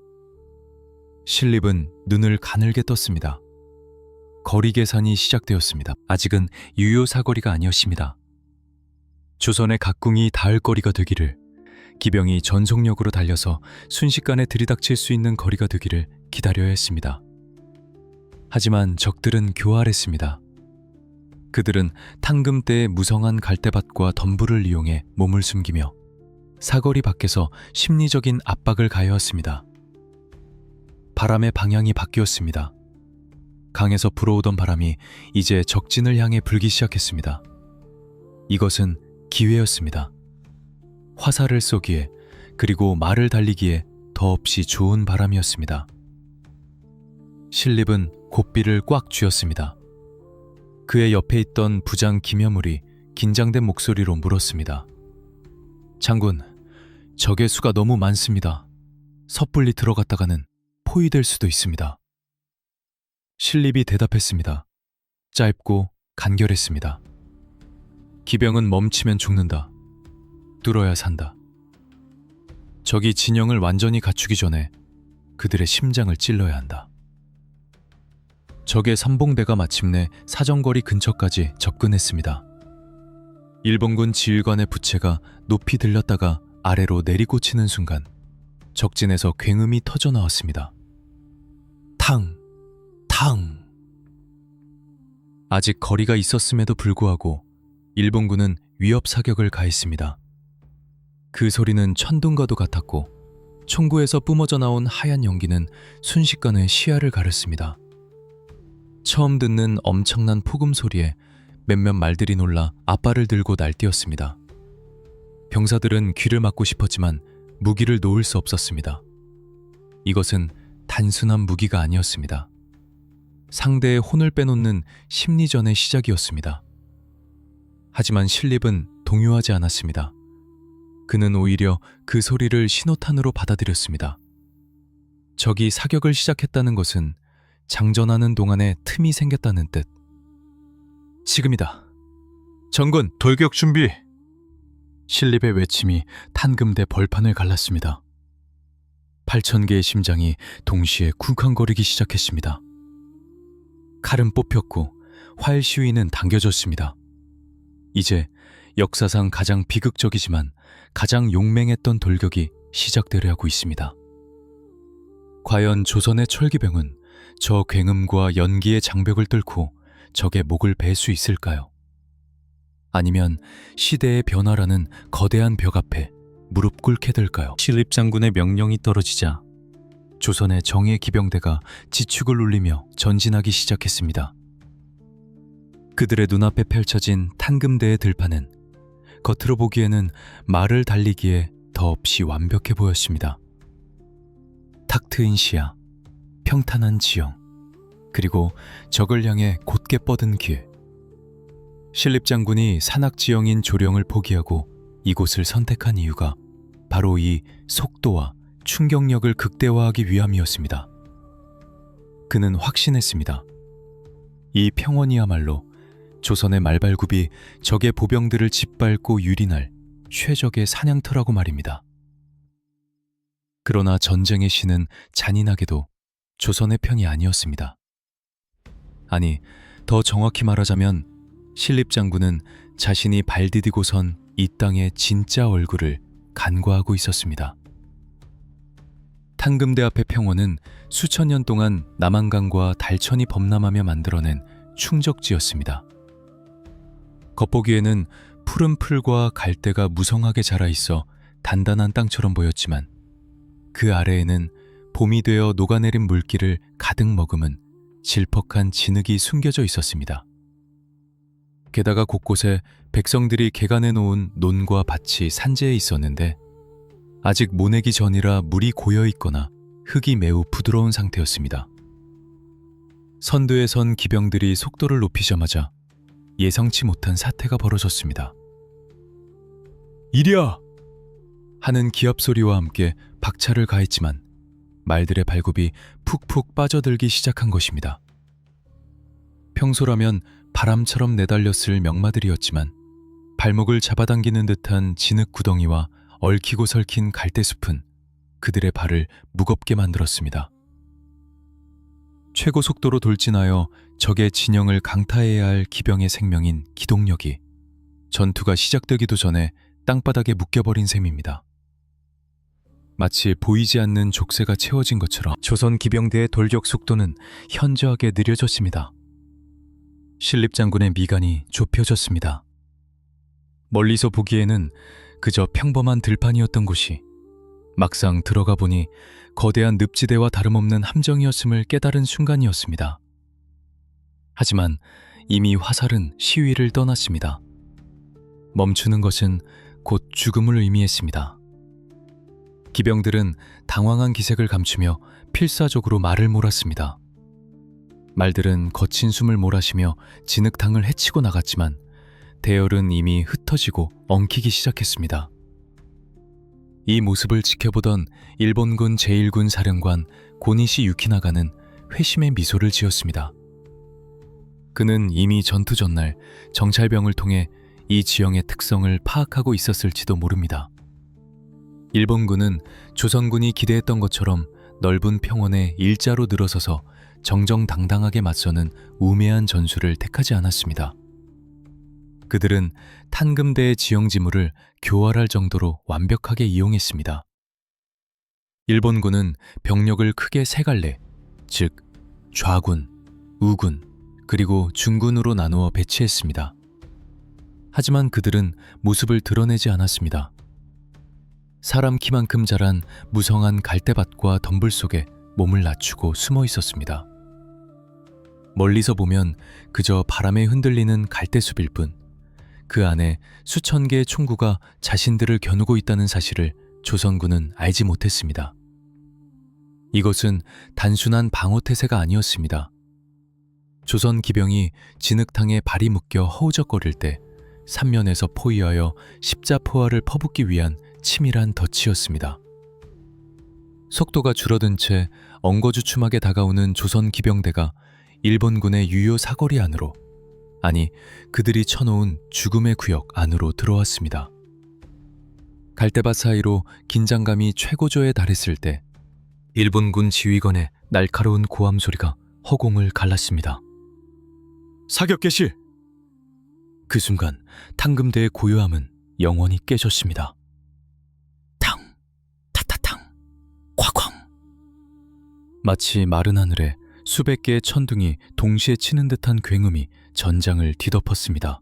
S1: 신립은 눈을 가늘게 떴습니다. 거리 계산이 시작되었습니다. 아직은 유효 사거리가 아니었습니다. 조선의 각궁이 닿을 거리가 되기를, 기병이 전속력으로 달려서 순식간에 들이닥칠 수 있는 거리가 되기를 기다려야 했습니다. 하지만 적들은 교활했습니다. 그들은 탕금대의 무성한 갈대밭과 덤불을 이용해 몸을 숨기며 사거리 밖에서 심리적인 압박을 가해왔습니다. 바람의 방향이 바뀌었습니다. 강에서 불어오던 바람이 이제 적진을 향해 불기 시작했습니다. 이것은 기회였습니다. 화살을 쏘기에, 그리고 말을 달리기에 더없이 좋은 바람이었습니다. 신립은 고삐를 꽉 쥐었습니다. 그의 옆에 있던 부장 김여물이 긴장된 목소리로 물었습니다. 장군, 적의 수가 너무 많습니다. 섣불리 들어갔다가는 포위될 수도 있습니다. 신립이 대답했습니다. 짧고 간결했습니다. 기병은 멈추면 죽는다. 뚫어야 산다. 적이 진영을 완전히 갖추기 전에 그들의 심장을 찔러야 한다. 적의 삼봉대가 마침내 사정거리 근처까지 접근했습니다. 일본군 지휘관의 부채가 높이 들렸다가 아래로 내리꽂히는 순간 적진에서 굉음이 터져 나왔습니다. 탕! 탕! 아직 거리가 있었음에도 불구하고 일본군은 위협 사격을 가했습니다. 그 소리는 천둥과도 같았고 총구에서 뿜어져 나온 하얀 연기는 순식간에 시야를 가렸습니다. 처음 듣는 엄청난 폭음 소리에 몇몇 말들이 놀라 앞발을 들고 날뛰었습니다. 병사들은 귀를 막고 싶었지만 무기를 놓을 수 없었습니다. 이것은 단순한 무기가 아니었습니다. 상대의 혼을 빼놓는 심리전의 시작이었습니다. 하지만 신립은 동요하지 않았습니다. 그는 오히려 그 소리를 신호탄으로 받아들였습니다. 적이 사격을 시작했다는 것은 장전하는 동안에 틈이 생겼다는 뜻. 지금이다. 전군 돌격 준비! 신립의 외침이 탄금대 벌판을 갈랐습니다. 8,000개의 심장이 동시에 쿵쾅거리기 시작했습니다. 칼은 뽑혔고 활 시위는 당겨졌습니다. 이제 역사상 가장 비극적이지만 가장 용맹했던 돌격이 시작되려 하고 있습니다. 과연 조선의 철기병은 저 굉음과 연기의 장벽을 뚫고 적의 목을 벨 수 있을까요? 아니면 시대의 변화라는 거대한 벽 앞에 무릎 꿇게 될까요? 신립 장군의 명령이 떨어지자 조선의 정예 기병대가 지축을 울리며 전진하기 시작했습니다. 그들의 눈앞에 펼쳐진 탄금대의 들판은 겉으로 보기에는 말을 달리기에 더없이 완벽해 보였습니다. 탁 트인 시야, 평탄한 지형, 그리고 적을 향해 곧게 뻗은 길. 신립 장군이 산악지형인 조령을 포기하고 이곳을 선택한 이유가 바로 이 속도와 충격력을 극대화하기 위함이었습니다. 그는 확신했습니다. 이 평원이야말로 조선의 말발굽이 적의 보병들을 짓밟고 유린할 최적의 사냥터라고 말입니다. 그러나 전쟁의 신은 잔인하게도 조선의 편이 아니었습니다. 아니, 더 정확히 말하자면 신립 장군은 자신이 발디디고선 이 땅의 진짜 얼굴을 간과하고 있었습니다. 탄금대 앞의 평원은 수천 년 동안 남한강과 달천이 범람하며 만들어낸 충적지였습니다. 겉보기에는 푸른 풀과 갈대가 무성하게 자라있어 단단한 땅처럼 보였지만 그 아래에는 봄이 되어 녹아내린 물기를 가득 머금은 질퍽한 진흙이 숨겨져 있었습니다. 게다가 곳곳에 백성들이 개간해 놓은 논과 밭이 산재해 있었는데 아직 모내기 전이라 물이 고여 있거나 흙이 매우 부드러운 상태였습니다. 선두에 선 기병들이 속도를 높이자마자 예상치 못한 사태가 벌어졌습니다. 이리야! 하는 기합 소리와 함께 박차를 가했지만 말들의 발굽이 푹푹 빠져들기 시작한 것입니다. 평소라면 바람처럼 내달렸을 명마들이었지만 발목을 잡아당기는 듯한 진흙 구덩이와 얽히고 설킨 갈대숲은 그들의 발을 무겁게 만들었습니다. 최고 속도로 돌진하여 적의 진영을 강타해야 할 기병의 생명인 기동력이 전투가 시작되기도 전에 땅바닥에 묶여버린 셈입니다. 마치 보이지 않는 족쇄가 채워진 것처럼 조선 기병대의 돌격 속도는 현저하게 느려졌습니다. 신립 장군의 미간이 좁혀졌습니다. 멀리서 보기에는 그저 평범한 들판이었던 곳이 막상 들어가 보니 거대한 늪지대와 다름없는 함정이었음을 깨달은 순간이었습니다. 하지만 이미 화살은 시위를 떠났습니다. 멈추는 것은 곧 죽음을 의미했습니다. 기병들은 당황한 기색을 감추며 필사적으로 말을 몰았습니다. 말들은 거친 숨을 몰아쉬며 진흙탕을 헤치고 나갔지만 대열은 이미 흩어지고 엉키기 시작했습니다. 이 모습을 지켜보던 일본군 제1군 사령관 고니시 유키나가는 회심의 미소를 지었습니다. 그는 이미 전투 전날 정찰병을 통해 이 지형의 특성을 파악하고 있었을지도 모릅니다. 일본군은 조선군이 기대했던 것처럼 넓은 평원에 일자로 늘어서서 정정당당하게 맞서는 우매한 전술을 택하지 않았습니다. 그들은 탄금대의 지형지물을 교활할 정도로 완벽하게 이용했습니다. 일본군은 병력을 크게 세 갈래, 즉 좌군, 우군, 그리고 중군으로 나누어 배치했습니다. 하지만 그들은 모습을 드러내지 않았습니다. 사람 키만큼 자란 무성한 갈대밭과 덤불 속에 몸을 낮추고 숨어 있었습니다. 멀리서 보면 그저 바람에 흔들리는 갈대숲일 뿐, 그 안에 수천 개의 총구가 자신들을 겨누고 있다는 사실을 조선군은 알지 못했습니다. 이것은 단순한 방어태세가 아니었습니다. 조선 기병이 진흙탕에 발이 묶여 허우적거릴 때 삼면에서 포위하여 십자포화를 퍼붓기 위한 치밀한 덫이었습니다. 속도가 줄어든 채 엉거주춤하게 다가오는 조선 기병대가 일본군의 유효 사거리 안으로, 아니 그들이 쳐놓은 죽음의 구역 안으로 들어왔습니다. 갈대밭 사이로 긴장감이 최고조에 달했을 때 일본군 지휘관의 날카로운 고함 소리가 허공을 갈랐습니다. 사격 개시! 그 순간 탕금대의 고요함은 영원히 깨졌습니다. 탕! 타타탕! 쾅쾅! 마치 마른 하늘에 수백 개의 천둥이 동시에 치는 듯한 굉음이 전장을 뒤덮었습니다.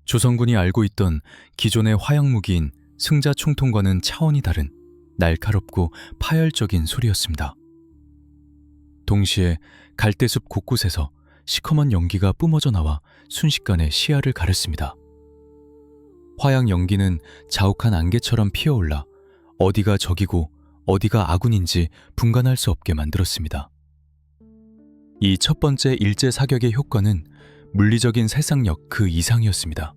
S1: 조선군이 알고 있던 기존의 화약무기인 승자총통과는 차원이 다른 날카롭고 파열적인 소리였습니다. 동시에 갈대숲 곳곳에서 시커먼 연기가 뿜어져 나와 순식간에 시야를 가렸습니다. 화약 연기는 자욱한 안개처럼 피어올라 어디가 적이고 어디가 아군인지 분간할 수 없게 만들었습니다. 이 첫 번째 일제 사격의 효과는 물리적인 살상력 그 이상이었습니다.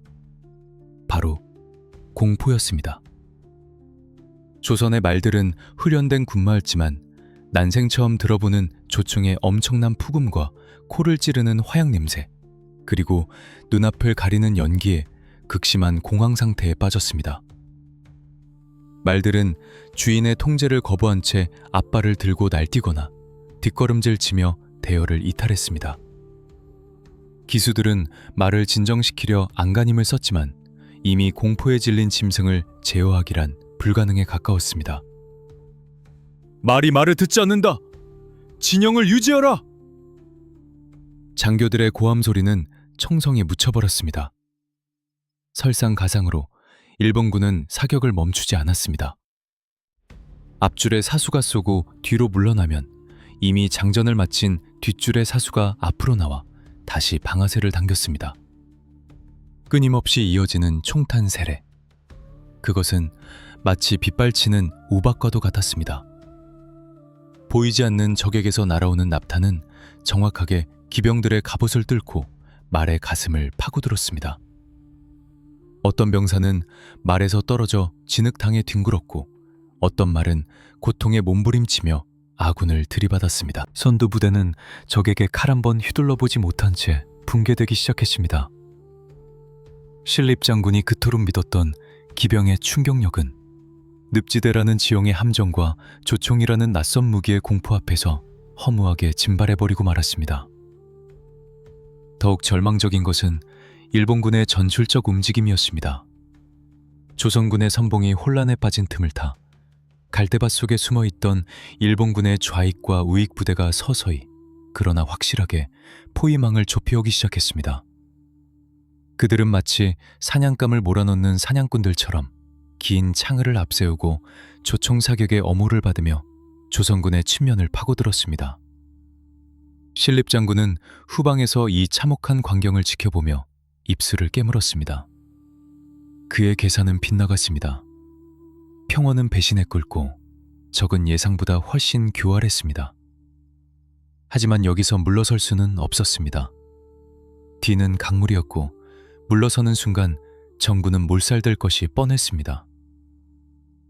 S1: 바로 공포였습니다. 조선의 말들은 후련된 군마였지만 난생 처음 들어보는 조총의 엄청난 푸금과 코를 찌르는 화약 냄새, 그리고 눈앞을 가리는 연기에 극심한 공황 상태에 빠졌습니다. 말들은 주인의 통제를 거부한 채 앞발을 들고 날뛰거나 뒷걸음질 치며 대열을 이탈했습니다. 기수들은 말을 진정시키려 안간힘을 썼지만 이미 공포에 질린 짐승을 제어하기란 불가능에 가까웠습니다. 말이 말을 듣지 않는다! 진영을 유지하라! 장교들의 고함 소리는 청성에 묻혀버렸습니다. 설상가상으로 일본군은 사격을 멈추지 않았습니다. 앞줄의 사수가 쏘고 뒤로 물러나면 이미 장전을 마친 뒷줄의 사수가 앞으로 나와 다시 방아쇠를 당겼습니다. 끊임없이 이어지는 총탄 세례. 그것은 마치 빗발치는 우박과도 같았습니다. 보이지 않는 적에게서 날아오는 납탄은 정확하게 기병들의 갑옷을 뚫고 말의 가슴을 파고들었습니다. 어떤 병사는 말에서 떨어져 진흙탕에 뒹굴었고 어떤 말은 고통에 몸부림치며 아군을 들이받았습니다. 선두부대는 적에게 칼 한 번 휘둘러 보지 못한 채 붕괴되기 시작했습니다. 신립 장군이 그토록 믿었던 기병의 충격력은 늪지대라는 지형의 함정과 조총이라는 낯선 무기의 공포 앞에서 허무하게 진발해버리고 말았습니다. 더욱 절망적인 것은 일본군의 전술적 움직임이었습니다. 조선군의 선봉이 혼란에 빠진 틈을 타 갈대밭 속에 숨어있던 일본군의 좌익과 우익 부대가 서서히 그러나 확실하게 포위망을 좁혀오기 시작했습니다. 그들은 마치 사냥감을 몰아넣는 사냥꾼들처럼 긴 창을 앞세우고 조총 사격의 엄호를 받으며 조선군의 측면을 파고들었습니다. 신립 장군은 후방에서 이 참혹한 광경을 지켜보며 입술을 깨물었습니다. 그의 계산은 빗나갔습니다. 평원은 배신에 끓고 적은 예상보다 훨씬 교활했습니다. 하지만 여기서 물러설 수는 없었습니다. 뒤는 강물이었고 물러서는 순간 정군은 몰살될 것이 뻔했습니다.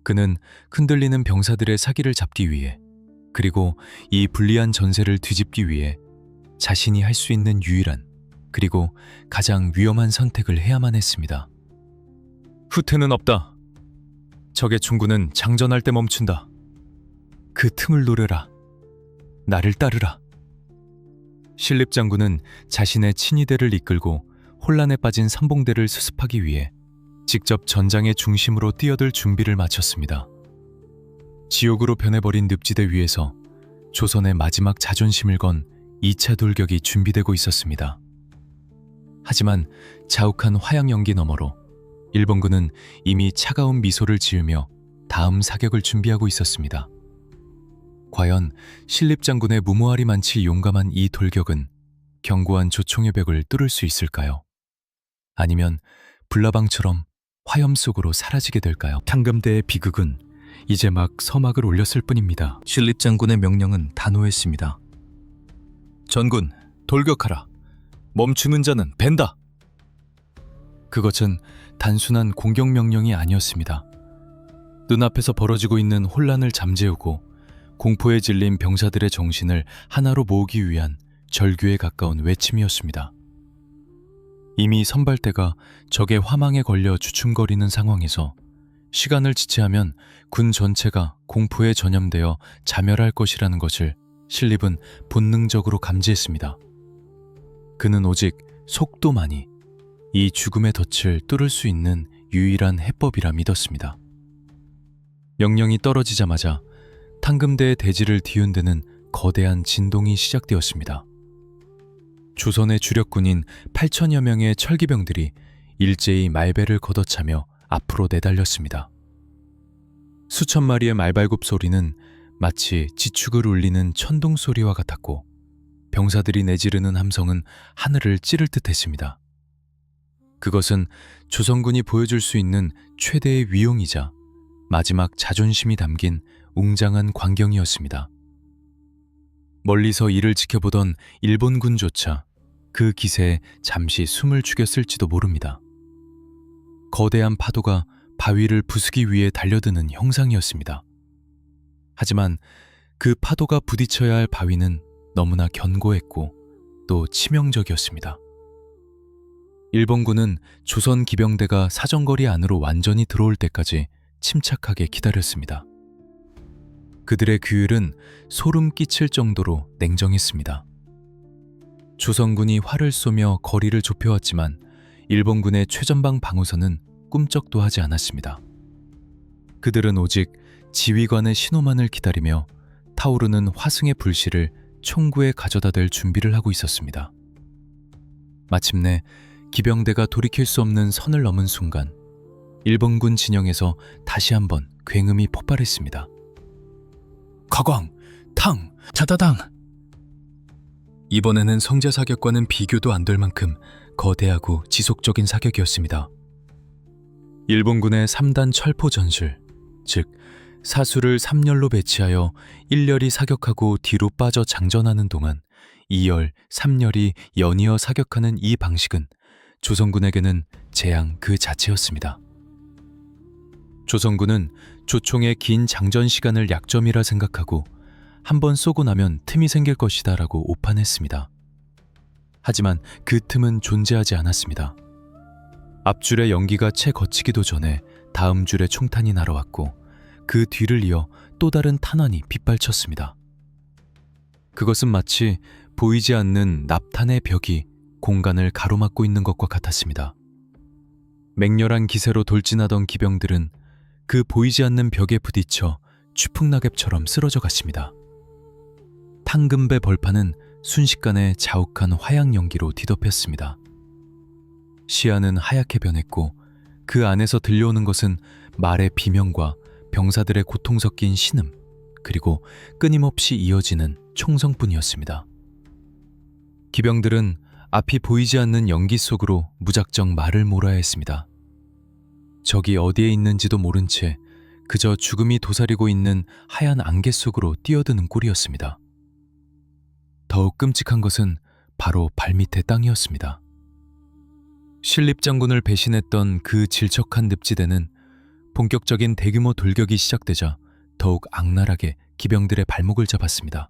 S1: 그는 흔들리는 병사들의 사기를 잡기 위해, 그리고 이 불리한 전세를 뒤집기 위해 자신이 할 수 있는 유일한 그리고 가장 위험한 선택을 해야만 했습니다. 후퇴는 없다. 적의 총구는 장전할 때 멈춘다. 그 틈을 노려라. 나를 따르라. 신립 장군은 자신의 친위대를 이끌고 혼란에 빠진 삼봉대를 수습하기 위해 직접 전장의 중심으로 뛰어들 준비를 마쳤습니다. 지옥으로 변해버린 늪지대 위에서 조선의 마지막 자존심을 건 2차 돌격이 준비되고 있었습니다. 하지만 자욱한 화양 연기 너머로 일본군은 이미 차가운 미소를 지으며 다음 사격을 준비하고 있었습니다. 과연 신립 장군의 무모하리만치 용감한 이 돌격은 견고한 조총의 벽을 뚫을 수 있을까요? 아니면 불나방처럼 화염 속으로 사라지게 될까요? 탕금대의 비극은 이제 막 서막을 올렸을 뿐입니다. 신립 장군의 명령은 단호했습니다. 전군, 돌격하라. 멈추는 자는 벤다. 그것은 단순한 공격 명령이 아니었습니다. 눈앞에서 벌어지고 있는 혼란을 잠재우고 공포에 질린 병사들의 정신을 하나로 모으기 위한 절규에 가까운 외침이었습니다. 이미 선발대가 적의 화망에 걸려 주춤거리는 상황에서 시간을 지체하면 군 전체가 공포에 전염되어 자멸할 것이라는 것을 신립은 본능적으로 감지했습니다. 그는 오직 속도만이 이 죽음의 덫을 뚫을 수 있는 유일한 해법이라 믿었습니다. 명령이 떨어지자마자 탕금대의 대지를 뒤흔드는 거대한 진동이 시작되었습니다. 조선의 주력군인 8천여 명의 철기병들이 일제히 말배를 걷어차며 앞으로 내달렸습니다. 수천 마리의 말발굽 소리는 마치 지축을 울리는 천둥 소리와 같았고 병사들이 내지르는 함성은 하늘을 찌를 듯했습니다. 그것은 조선군이 보여줄 수 있는 최대의 위용이자 마지막 자존심이 담긴 웅장한 광경이었습니다. 멀리서 이를 지켜보던 일본군조차 그 기세에 잠시 숨을 죽였을지도 모릅니다. 거대한 파도가 바위를 부수기 위해 달려드는 형상이었습니다. 하지만 그 파도가 부딪혀야 할 바위는 너무나 견고했고 또 치명적이었습니다. 일본군은 조선 기병대가 사정거리 안으로 완전히 들어올 때까지 침착하게 기다렸습니다. 그들의 규율은 소름 끼칠 정도로 냉정했습니다. 조선군이 활을 쏘며 거리를 좁혀왔지만 일본군의 최전방 방어선은 꿈쩍도 하지 않았습니다. 그들은 오직 지휘관의 신호만을 기다리며 타오르는 화승의 불씨를 총구에 가져다 댈 준비를 하고 있었습니다. 마침내 기병대가 돌이킬 수 없는 선을 넘은 순간 일본군 진영에서 다시 한번 굉음이 폭발했습니다. 가광, 탕, 자다당! 이번에는 성자 사격과는 비교도 안 될 만큼 거대하고 지속적인 사격이었습니다. 일본군의 3단 철포 전술, 즉 사수를 3열로 배치하여 1열이 사격하고 뒤로 빠져 장전하는 동안 2열, 3열이 연이어 사격하는 이 방식은 조선군에게는 재앙 그 자체였습니다. 조선군은 조총의 긴 장전 시간을 약점이라 생각하고 한번 쏘고 나면 틈이 생길 것이다 라고 오판했습니다. 하지만 그 틈은 존재하지 않았습니다. 앞줄의 연기가 채 거치기도 전에 다음 줄의 총탄이 날아왔고 그 뒤를 이어 또 다른 탄환이 빗발쳤습니다. 그것은 마치 보이지 않는 납탄의 벽이 공간을 가로막고 있는 것과 같았습니다. 맹렬한 기세로 돌진하던 기병들은 그 보이지 않는 벽에 부딪혀 추풍낙엽처럼 쓰러져 갔습니다. 탕금배 벌판은 순식간에 자욱한 화양 연기로 뒤덮였습니다. 시야는 하얗게 변했고 그 안에서 들려오는 것은 말의 비명과 병사들의 고통 섞인 신음, 그리고 끊임없이 이어지는 총성뿐이었습니다. 기병들은 앞이 보이지 않는 연기 속으로 무작정 말을 몰아야 했습니다. 적이 어디에 있는지도 모른 채 그저 죽음이 도사리고 있는 하얀 안개 속으로 뛰어드는 꼴이었습니다. 더욱 끔찍한 것은 바로 발밑의 땅이었습니다. 신립 장군을 배신했던 그 질척한 늪지대는 본격적인 대규모 돌격이 시작되자 더욱 악랄하게 기병들의 발목을 잡았습니다.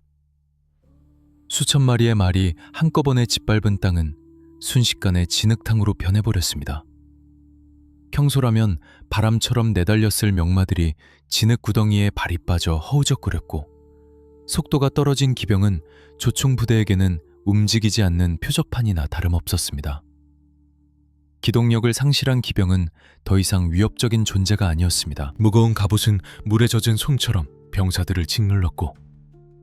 S1: 수천 마리의 말이 한꺼번에 짓밟은 땅은 순식간에 진흙탕으로 변해버렸습니다. 평소라면 바람처럼 내달렸을 명마들이 진흙 구덩이에 발이 빠져 허우적거렸고 속도가 떨어진 기병은 조총 부대에게는 움직이지 않는 표적판이나 다름없었습니다. 기동력을 상실한 기병은 더 이상 위협적인 존재가 아니었습니다. 무거운 갑옷은 물에 젖은 송처럼 병사들을 짓눌렀고,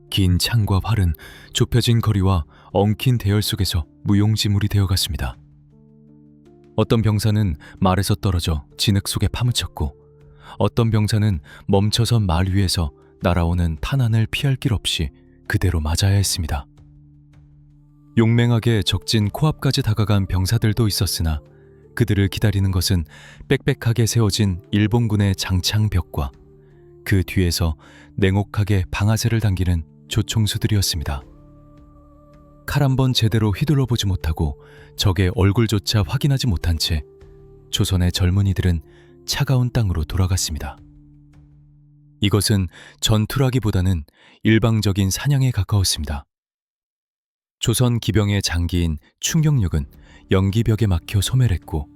S1: 긴 창과 활은 좁혀진 거리와 엉킨 대열 속에서 무용지물이 되어갔습니다. 어떤 병사는 말에서 떨어져 진흙 속에 파묻혔고, 어떤 병사는 멈춰선 말 위에서 날아오는 탄환을 피할 길 없이 그대로 맞아야 했습니다. 용맹하게 적진 코앞까지 다가간 병사들도 있었으나 그들을 기다리는 것은 빽빽하게 세워진 일본군의 장창벽과 그 뒤에서 냉혹하게 방아쇠를 당기는 조총수들이었습니다. 칼 한 번 제대로 휘둘러 보지 못하고 적의 얼굴조차 확인하지 못한 채 조선의 젊은이들은 차가운 땅으로 돌아갔습니다. 이것은 전투라기보다는 일방적인 사냥에 가까웠습니다. 조선 기병의 장기인 충격력은 연기벽에 막혀 소멸했고,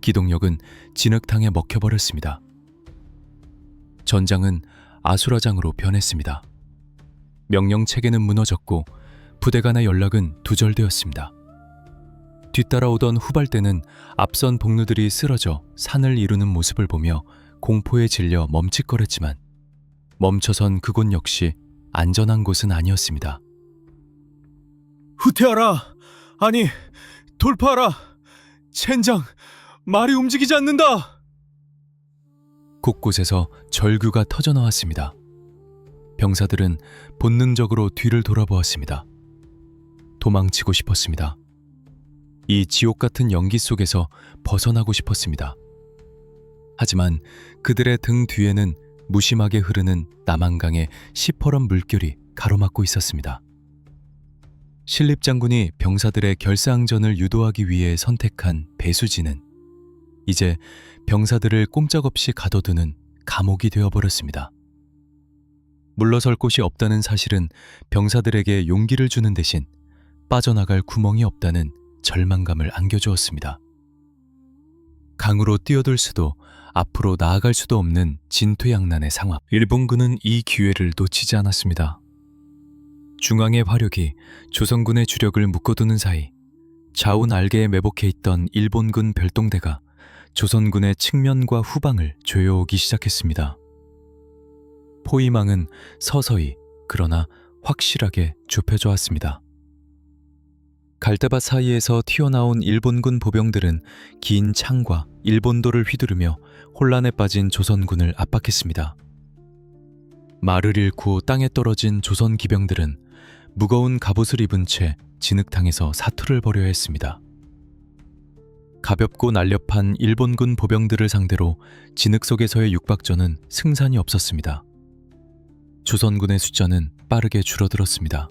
S1: 기동력은 진흙탕에 먹혀버렸습니다. 전장은 아수라장으로 변했습니다. 명령체계는 무너졌고 부대 간의 연락은 두절되었습니다. 뒤따라오던 후발대는 앞선 복루들이 쓰러져 산을 이루는 모습을 보며 공포에 질려 멈칫거렸지만 멈춰선 그곳 역시 안전한 곳은 아니었습니다.
S2: 후퇴하라! 아니, 돌파하라! 젠장, 말이 움직이지 않는다!
S1: 곳곳에서 절규가 터져나왔습니다. 병사들은 본능적으로 뒤를 돌아보았습니다. 도망치고 싶었습니다. 이 지옥 같은 연기 속에서 벗어나고 싶었습니다. 하지만 그들의 등 뒤에는 무심하게 흐르는 남한강의 시퍼런 물결이 가로막고 있었습니다. 신립장군이 병사들의 결사항전을 유도하기 위해 선택한 배수지는 이제 병사들을 꼼짝없이 가둬두는 감옥이 되어버렸습니다. 물러설 곳이 없다는 사실은 병사들에게 용기를 주는 대신 빠져나갈 구멍이 없다는 절망감을 안겨주었습니다. 강으로 뛰어들 수도 앞으로 나아갈 수도 없는 진퇴양난의 상황. 일본군은 이 기회를 놓치지 않았습니다. 중앙의 화력이 조선군의 주력을 묶어두는 사이 좌우 날개에 매복해 있던 일본군 별동대가 조선군의 측면과 후방을 조여오기 시작했습니다. 포위망은 서서히 그러나 확실하게 좁혀져 왔습니다. 갈대밭 사이에서 튀어나온 일본군 보병들은 긴 창과 일본도를 휘두르며 혼란에 빠진 조선군을 압박했습니다. 말을 잃고 땅에 떨어진 조선 기병들은 무거운 갑옷을 입은 채 진흙탕에서 사투를 벌여야 했습니다. 가볍고 날렵한 일본군 보병들을 상대로 진흙 속에서의 육박전은 승산이 없었습니다. 조선군의 숫자는 빠르게 줄어들었습니다.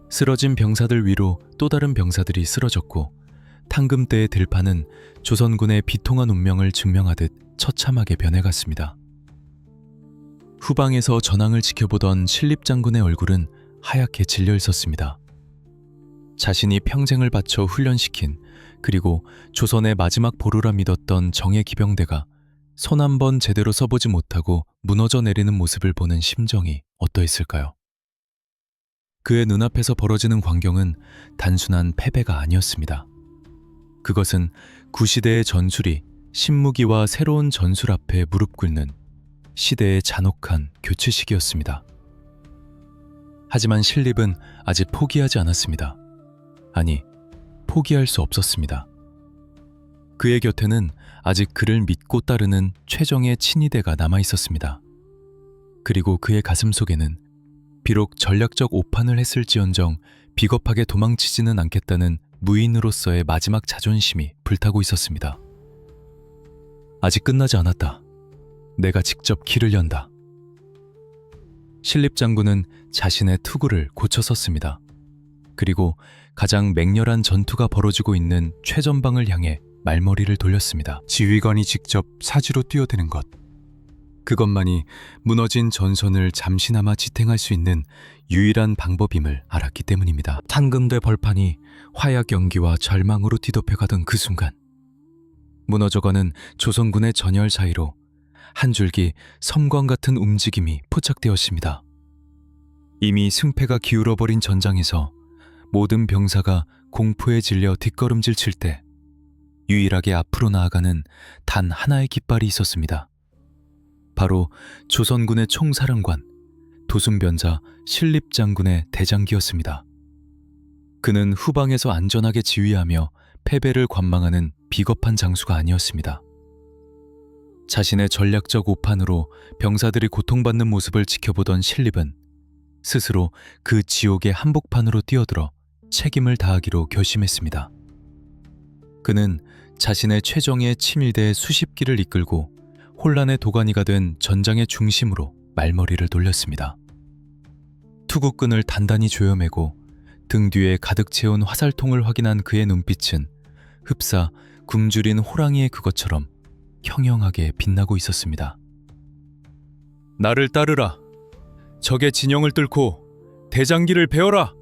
S1: 쓰러진 병사들 위로 또 다른 병사들이 쓰러졌고, 탕금대의 들판은 조선군의 비통한 운명을 증명하듯 처참하게 변해갔습니다. 후방에서 전황을 지켜보던 신립장군의 얼굴은 하얗게 질려 있었습니다. 자신이 평생을 바쳐 훈련시킨, 그리고 조선의 마지막 보루라 믿었던 정예 기병대가 손 한 번 제대로 써보지 못하고 무너져 내리는 모습을 보는 심정이 어떠했을까요? 그의 눈앞에서 벌어지는 광경은 단순한 패배가 아니었습니다. 그것은 구시대의 전술이 신무기와 새로운 전술 앞에 무릎 꿇는 시대의 잔혹한 교체식이었습니다. 하지만 신립은 아직 포기하지 않았습니다. 아니, 포기할 수 없었습니다. 그의 곁에는 아직 그를 믿고 따르는 최정의 친위대가 남아있었습니다. 그리고 그의 가슴 속에는 비록 전략적 오판을 했을지언정 비겁하게 도망치지는 않겠다는 무인으로서의 마지막 자존심이 불타고 있었습니다. 아직 끝나지 않았다. 내가 직접 길을 연다. 신립장군은 자신의 투구를 고쳐 썼습니다. 그리고 가장 맹렬한 전투가 벌어지고 있는 최전방을 향해 말머리를 돌렸습니다.
S2: 지휘관이 직접 사지로 뛰어드는 것.
S1: 그것만이 무너진 전선을 잠시나마 지탱할 수 있는 유일한 방법임을 알았기 때문입니다. 탕금대 벌판이 화약 연기와 절망으로 뒤덮여가던 그 순간, 무너져가는 조선군의 전열 사이로 한 줄기 섬광 같은 움직임이 포착되었습니다. 이미 승패가 기울어버린 전장에서 모든 병사가 공포에 질려 뒷걸음질 칠 때 유일하게 앞으로 나아가는 단 하나의 깃발이 있었습니다. 바로 조선군의 총사령관 도순변자 신립장군의 대장기였습니다. 그는 후방에서 안전하게 지휘하며 패배를 관망하는 비겁한 장수가 아니었습니다. 자신의 전략적 오판으로 병사들이 고통받는 모습을 지켜보던 신립은 스스로 그 지옥의 한복판으로 뛰어들어 책임을 다하기로 결심했습니다. 그는 자신의 최정예 친밀대의 수십 기를 이끌고 혼란의 도가니가 된 전장의 중심으로 말머리를 돌렸습니다. 투구끈을 단단히 조여매고 등 뒤에 가득 채운 화살통을 확인한 그의 눈빛은 흡사 굶주린 호랑이의 그것처럼 형형하게 빛나고 있었습니다. 나를 따르라. 적의 진영을 뚫고 대장기를 베어라.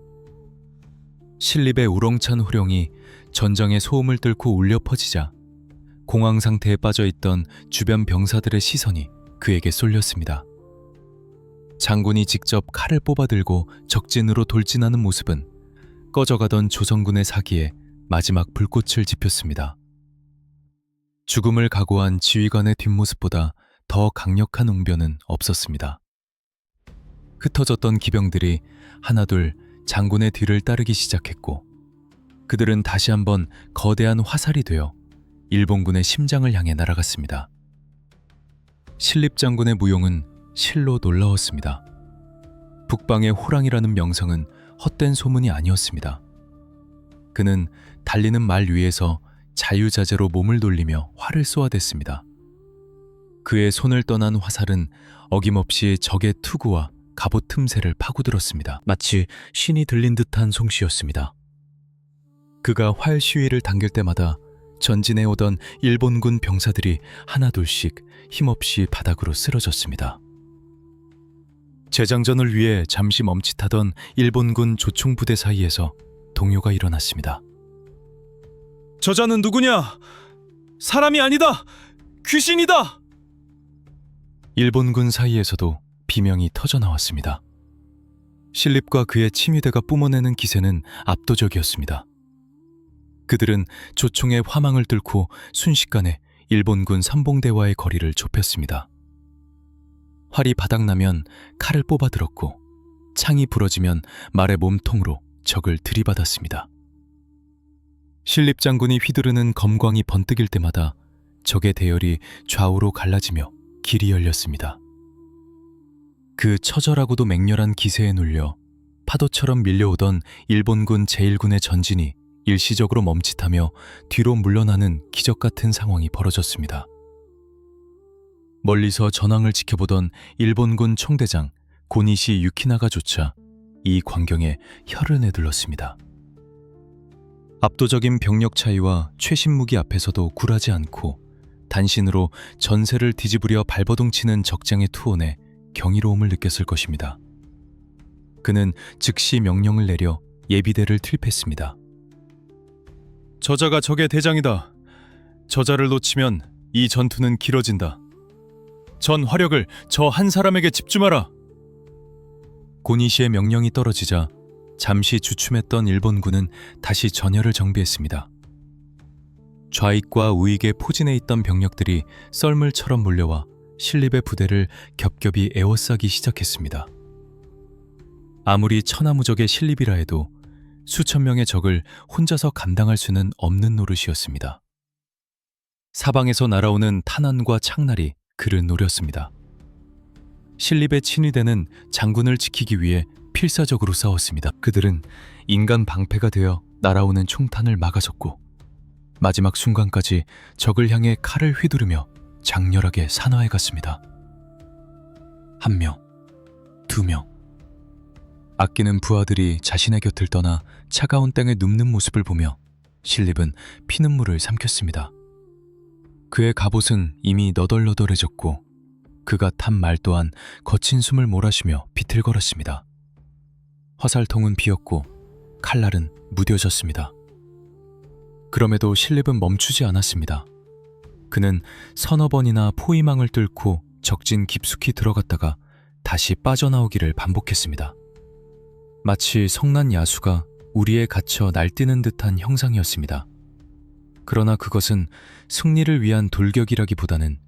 S1: 신립의 우렁찬 호령이 전장의 소음을 뚫고 울려 퍼지자 공황 상태에 빠져있던 주변 병사들의 시선이 그에게 쏠렸습니다. 장군이 직접 칼을 뽑아들고 적진으로 돌진하는 모습은 꺼져가던 조선군의 사기에 마지막 불꽃을 지폈습니다. 죽음을 각오한 지휘관의 뒷모습보다 더 강력한 웅변은 없었습니다. 흩어졌던 기병들이 하나둘 장군의 뒤를 따르기 시작했고 그들은 다시 한번 거대한 화살이 되어 일본군의 심장을 향해 날아갔습니다. 신립장군의 무용은 실로 놀라웠습니다. 북방의 호랑이라는 명성은 헛된 소문이 아니었습니다. 그는 달리는 말 위에서 자유자재로 몸을 돌리며 활을 쏘아댔습니다. 그의 손을 떠난 화살은 어김없이 적의 투구와 갑옷 틈새를 파고들었습니다. 마치 신이 들린 듯한 솜씨였습니다. 그가 활 시위를 당길 때마다 전진해 오던 일본군 병사들이 하나둘씩 힘없이 바닥으로 쓰러졌습니다. 재장전을 위해 잠시 멈칫하던 일본군 조총부대 사이에서 동요가 일어났습니다.
S2: 저자는 누구냐? 사람이 아니다! 귀신이다!
S1: 일본군 사이에서도 비명이 터져나왔습니다. 신립과 그의 친위대가 뿜어내는 기세는 압도적이었습니다. 그들은 조총의 화망을 뚫고 순식간에 일본군 삼봉대와의 거리를 좁혔습니다. 활이 바닥나면 칼을 뽑아들었고 창이 부러지면 말의 몸통으로 적을 들이받았습니다. 신립장군이 휘두르는 검광이 번뜩일 때마다 적의 대열이 좌우로 갈라지며 길이 열렸습니다. 그 처절하고도 맹렬한 기세에 눌려 파도처럼 밀려오던 일본군 제1군의 전진이 일시적으로 멈칫하며 뒤로 물러나는 기적 같은 상황이 벌어졌습니다. 멀리서 전황을 지켜보던 일본군 총대장 고니시 유키나가조차 이 광경에 혀를 내둘렀습니다. 압도적인 병력 차이와 최신 무기 앞에서도 굴하지 않고 단신으로 전세를 뒤집으려 발버둥치는 적장의 투혼에 경이로움을 느꼈을 것입니다. 그는 즉시 명령을 내려 예비대를 투입했습니다.
S2: 저자가 적의 대장이다. 저자를 놓치면 이 전투는 길어진다. 전 화력을 저 한 사람에게 집중하라.
S1: 고니시의 명령이 떨어지자 잠시 주춤했던 일본군은 다시 전열을 정비했습니다. 좌익과 우익에 포진해 있던 병력들이 썰물처럼 몰려와 신립의 부대를 겹겹이 에워싸기 시작했습니다. 아무리 천하무적의 신립이라 해도 수천 명의 적을 혼자서 감당할 수는 없는 노릇이었습니다. 사방에서 날아오는 탄환과 창날이 그를 노렸습니다. 신립의 친위대는 장군을 지키기 위해 필사적으로 싸웠습니다. 그들은 인간 방패가 되어 날아오는 총탄을 막아섰고 마지막 순간까지 적을 향해 칼을 휘두르며 장렬하게 산화해갔습니다. 1명, 2명. 아끼는 부하들이 자신의 곁을 떠나 차가운 땅에 눕는 모습을 보며 신립은 피눈물을 삼켰습니다. 그의 갑옷은 이미 너덜너덜해졌고 그가 탄 말 또한 거친 숨을 몰아쉬며 비틀거렸습니다. 화살통은 비었고 칼날은 무뎌졌습니다. 그럼에도 신립은 멈추지 않았습니다. 그는 서너 번이나 포위망을 뚫고 적진 깊숙이 들어갔다가 다시 빠져나오기를 반복했습니다. 마치 성난 야수가 우리에 갇혀 날뛰는 듯한 형상이었습니다. 그러나 그것은 승리를 위한 돌격이라기보다는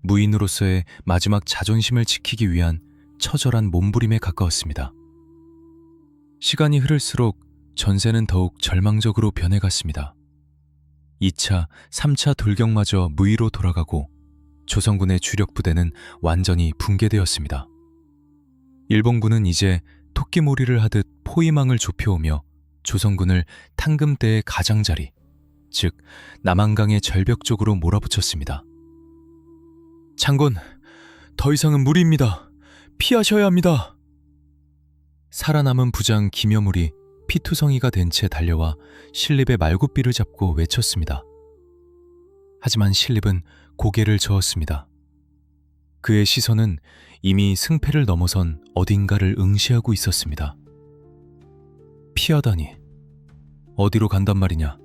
S1: 무인으로서의 마지막 자존심을 지키기 위한 처절한 몸부림에 가까웠습니다. 시간이 흐를수록 전세는 더욱 절망적으로 변해갔습니다. 2차, 3차 돌격마저 무의로 돌아가고 조선군의 주력 부대는 완전히 붕괴되었습니다. 일본군은 이제 토끼몰이를 하듯 포위망을 좁혀오며 조선군을 탕금대의 가장자리, 즉 남한강의 절벽 쪽으로 몰아붙였습니다. 장군, 더 이상은 무리입니다. 피하셔야 합니다. 살아남은 부장 김여물이 피투성이가 된 채 달려와 신립의 말굽비를 잡고 외쳤습니다. 하지만 신립은 고개를 저었습니다. 그의 시선은 이미 승패를 넘어선 어딘가를 응시하고 있었습니다. 피하다니, 어디로 간단 말이냐?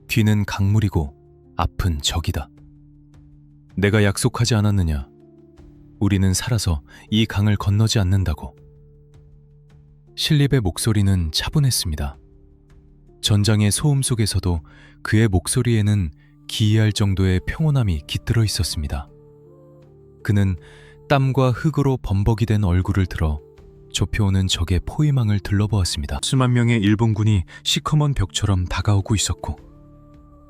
S1: 뒤는 강물이고 앞은 적이다. 내가 약속하지 않았느냐? 우리는 살아서 이 강을 건너지 않는다고. 신립의 목소리는 차분했습니다. 전장의 소음 속에서도 그의 목소리에는 기이할 정도의 평온함이 깃들어 있었습니다. 그는 땀과 흙으로 범벅이 된 얼굴을 들어 좁혀오는 적의 포위망을 둘러보았습니다. 수만 명의 일본군이 시커먼 벽처럼 다가오고 있었고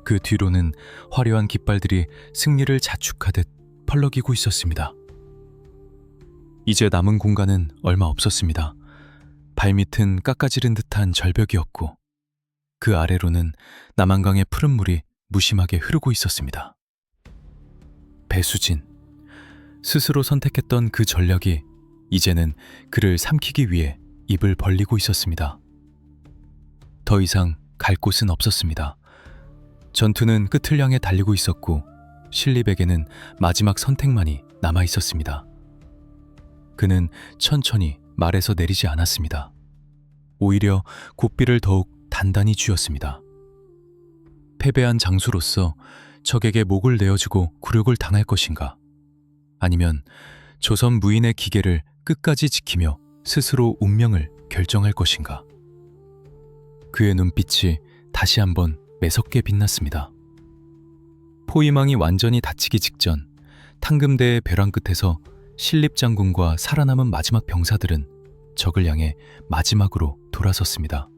S1: 그 뒤로는 화려한 깃발들이 승리를 자축하듯 펄럭이고 있었습니다. 이제 남은 공간은 얼마 없었습니다. 발밑은 깎아지른 듯한 절벽이었고 그 아래로는 남한강의 푸른 물이 무심하게 흐르고 있었습니다. 배수진, 스스로 선택했던 그 전략이 이제는 그를 삼키기 위해 입을 벌리고 있었습니다. 더 이상 갈 곳은 없었습니다. 전투는 끝을 향해 달리고 있었고 신립에게는 마지막 선택만이 남아 있었습니다. 그는 천천히 말에서 내리지 않았습니다. 오히려 고삐를 더욱 단단히 쥐었습니다. 패배한 장수로서 적에게 목을 내어주고 굴욕을 당할 것인가? 아니면 조선 무인의 기계를 끝까지 지키며 스스로 운명을 결정할 것인가? 그의 눈빛이 다시 한번 매섭게 빛났습니다. 포위망이 완전히 닫히기 직전 탕금대의 벼랑 끝에서 신립 장군과 살아남은 마지막 병사들은 적을 향해 마지막으로 돌아섰습니다.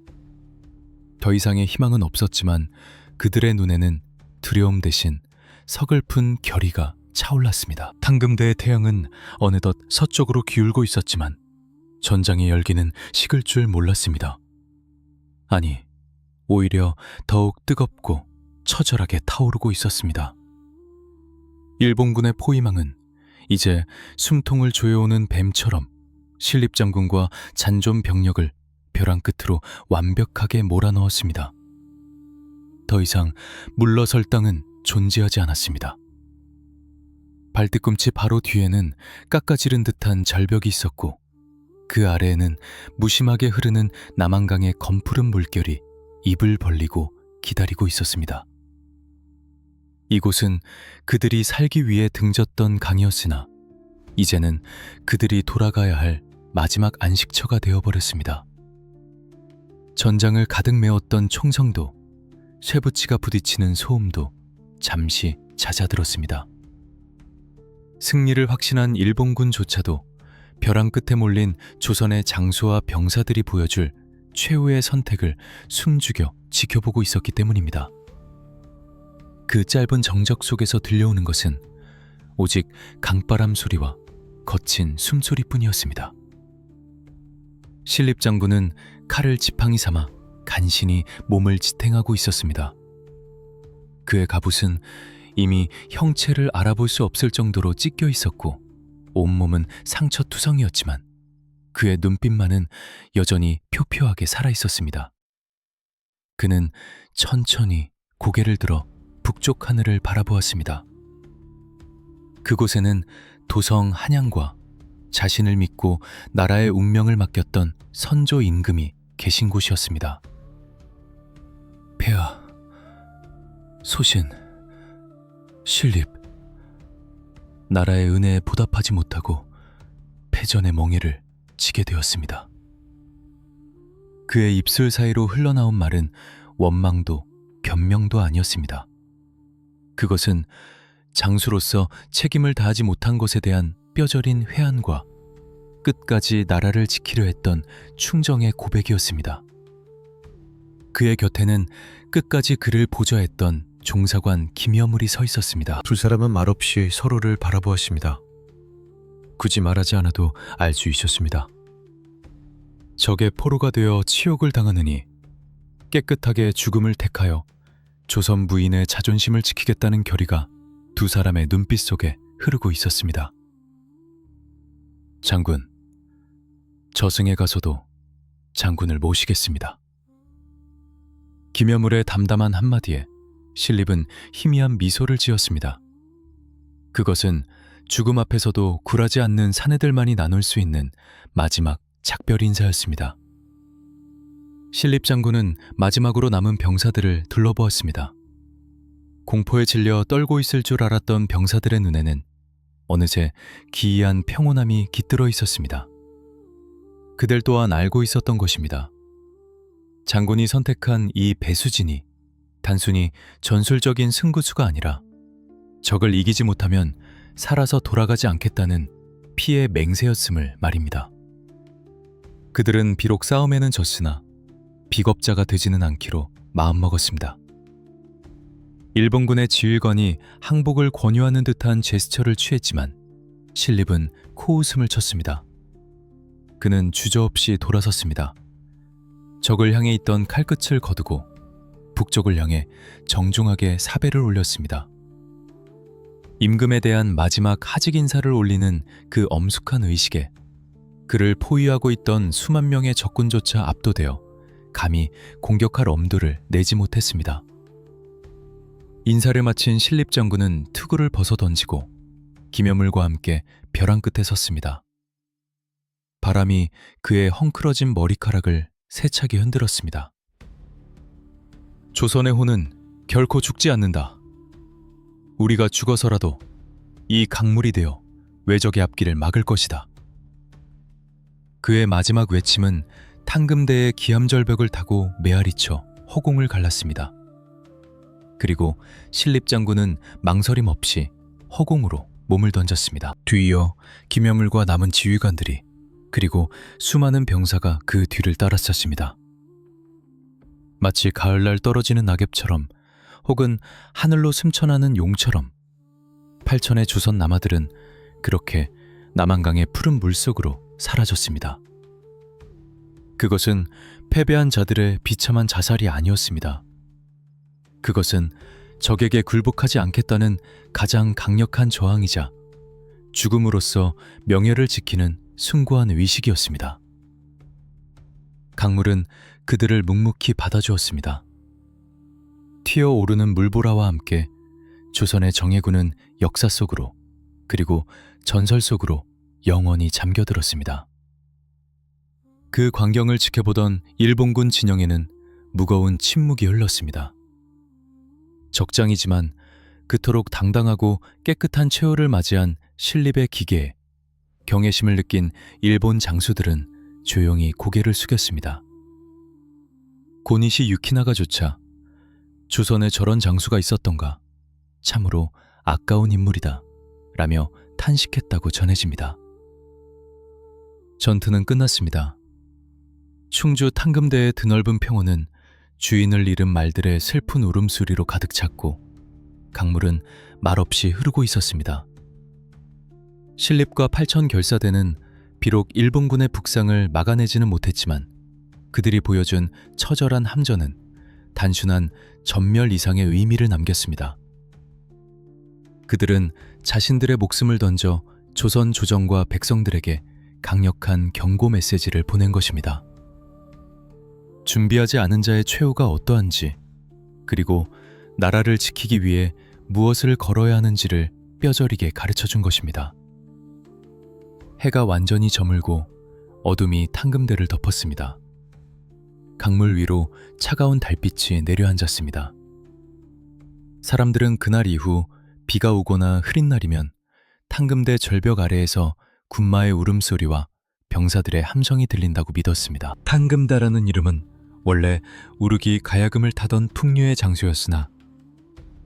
S1: 더 이상의 희망은 없었지만 그들의 눈에는 두려움 대신 서글픈 결의가 차올랐습니다. 탕금대의 태양은 어느덧 서쪽으로 기울고 있었지만 전장의 열기는 식을 줄 몰랐습니다. 아니, 오히려 더욱 뜨겁고 처절하게 타오르고 있었습니다. 일본군의 포위망은 이제 숨통을 조여오는 뱀처럼 신립장군과 잔존 병력을 벼랑 끝으로 완벽하게 몰아넣었습니다. 더 이상 물러설 땅은 존재하지 않았습니다. 발뒤꿈치 바로 뒤에는 깎아지른 듯한 절벽이 있었고 그 아래에는 무심하게 흐르는 남한강의 검푸른 물결이 입을 벌리고 기다리고 있었습니다. 이곳은 그들이 살기 위해 등졌던 강이었으나 이제는 그들이 돌아가야 할 마지막 안식처가 되어버렸습니다. 전장을 가득 메웠던 총성도 쇠붙이가 부딪히는 소음도 잠시 잦아들었습니다. 승리를 확신한 일본군조차도 벼랑 끝에 몰린 조선의 장수와 병사들이 보여줄 최후의 선택을 숨죽여 지켜보고 있었기 때문입니다. 그 짧은 정적 속에서 들려오는 것은 오직 강바람 소리와 거친 숨소리뿐이었습니다. 신립장군은 칼을 지팡이 삼아 간신히 몸을 지탱하고 있었습니다. 그의 갑옷은 이미 형체를 알아볼 수 없을 정도로 찢겨 있었고 온몸은 상처투성이었지만 그의 눈빛만은 여전히 표표하게 살아있었습니다. 그는 천천히 고개를 들어 북쪽 하늘을 바라보았습니다. 그곳에는 도성 한양과 자신을 믿고 나라의 운명을 맡겼던 선조 임금이 계신 곳이었습니다. 폐하, 소신, 신립, 나라의 은혜에 보답하지 못하고 패전의 멍에를 지게 되었습니다. 그의 입술 사이로 흘러나온 말은 원망도 변명도 아니었습니다. 그것은 장수로서 책임을 다하지 못한 것에 대한 뼈저린 회한과 끝까지 나라를 지키려 했던 충정의 고백이었습니다. 그의 곁에는 끝까지 그를 보좌했던 종사관 김여물이 서 있었습니다. 두 사람은 말없이 서로를 바라보았습니다. 굳이 말하지 않아도 알 수 있었습니다. 적의 포로가 되어 치욕을 당하느니 깨끗하게 죽음을 택하여 조선 부인의 자존심을 지키겠다는 결의가 두 사람의 눈빛 속에 흐르고 있었습니다. 장군, 저승에 가서도 장군을 모시겠습니다. 김여물의 담담한 한마디에 신립은 희미한 미소를 지었습니다. 그것은 죽음 앞에서도 굴하지 않는 사내들만이 나눌 수 있는 마지막 작별 인사였습니다. 신립 장군은 마지막으로 남은 병사들을 둘러보았습니다. 공포에 질려 떨고 있을 줄 알았던 병사들의 눈에는 어느새 기이한 평온함이 깃들어 있었습니다. 그들 또한 알고 있었던 것입니다. 장군이 선택한 이 배수진이 단순히 전술적인 승구수가 아니라 적을 이기지 못하면 살아서 돌아가지 않겠다는 피의 맹세였음을 말입니다. 그들은 비록 싸움에는 졌으나 비겁자가 되지는 않기로 마음먹었습니다. 일본군의 지휘관이 항복을 권유하는 듯한 제스처를 취했지만 신립은 코웃음을 쳤습니다. 그는 주저없이 돌아섰습니다. 적을 향해 있던 칼끝을 거두고 북쪽을 향해 정중하게 사배를 올렸습니다. 임금에 대한 마지막 하직 인사를 올리는 그 엄숙한 의식에 그를 포위하고 있던 수만 명의 적군조차 압도되어 감히 공격할 엄두를 내지 못했습니다. 인사를 마친 신립 장군은 투구를 벗어던지고 김여물과 함께 벼랑 끝에 섰습니다. 바람이 그의 헝클어진 머리카락을 세차게 흔들었습니다. 조선의 호는 결코 죽지 않는다. 우리가 죽어서라도 이 강물이 되어 외적의 앞길을 막을 것이다. 그의 마지막 외침은 탕금대의 기암절벽을 타고 메아리쳐 허공을 갈랐습니다. 그리고 신립 장군은 망설임 없이 허공으로 몸을 던졌습니다. 뒤이어 김여물과 남은 지휘관들이 그리고 수많은 병사가 그 뒤를 따랐었습니다. 마치 가을날 떨어지는 낙엽처럼 혹은 하늘로 승천하는 용처럼 8천의 조선 남아들은 그렇게 남한강의 푸른 물속으로 사라졌습니다. 그것은 패배한 자들의 비참한 자살이 아니었습니다. 그것은 적에게 굴복하지 않겠다는 가장 강력한 저항이자 죽음으로써 명예를 지키는 숭고한 의식이었습니다. 강물은 그들을 묵묵히 받아주었습니다. 튀어오르는 물보라와 함께 조선의 정예군은 역사 속으로 그리고 전설 속으로 영원히 잠겨들었습니다. 그 광경을 지켜보던 일본군 진영에는 무거운 침묵이 흘렀습니다. 적장이지만 그토록 당당하고 깨끗한 최후를 맞이한 신립의 기계에 경외심을 느낀 일본 장수들은 조용히 고개를 숙였습니다. 고니시 유키나가조차 조선에 저런 장수가 있었던가 참으로 아까운 인물이다 라며 탄식했다고 전해집니다. 전투는 끝났습니다. 충주 탕금대의 드넓은 평원은 주인을 잃은 말들의 슬픈 울음소리로 가득 찼고 강물은 말없이 흐르고 있었습니다. 신립과 8천 결사대는 비록 일본군의 북상을 막아내지는 못했지만 그들이 보여준 처절한 함전은 단순한 전멸 이상의 의미를 남겼습니다. 그들은 자신들의 목숨을 던져 조선 조정과 백성들에게 강력한 경고 메시지를 보낸 것입니다. 준비하지 않은 자의 최후가 어떠한지, 그리고 나라를 지키기 위해 무엇을 걸어야 하는지를 뼈저리게 가르쳐 준 것입니다. 해가 완전히 저물고 어둠이 탕금대를 덮었습니다. 강물 위로 차가운 달빛이 내려앉았습니다. 사람들은 그날 이후 비가 오거나 흐린 날이면 탕금대 절벽 아래에서 군마의 울음소리와 병사들의 함성이 들린다고 믿었습니다. 탕금다라는 이름은 원래 우르기 가야금을 타던 풍류의 장소였으나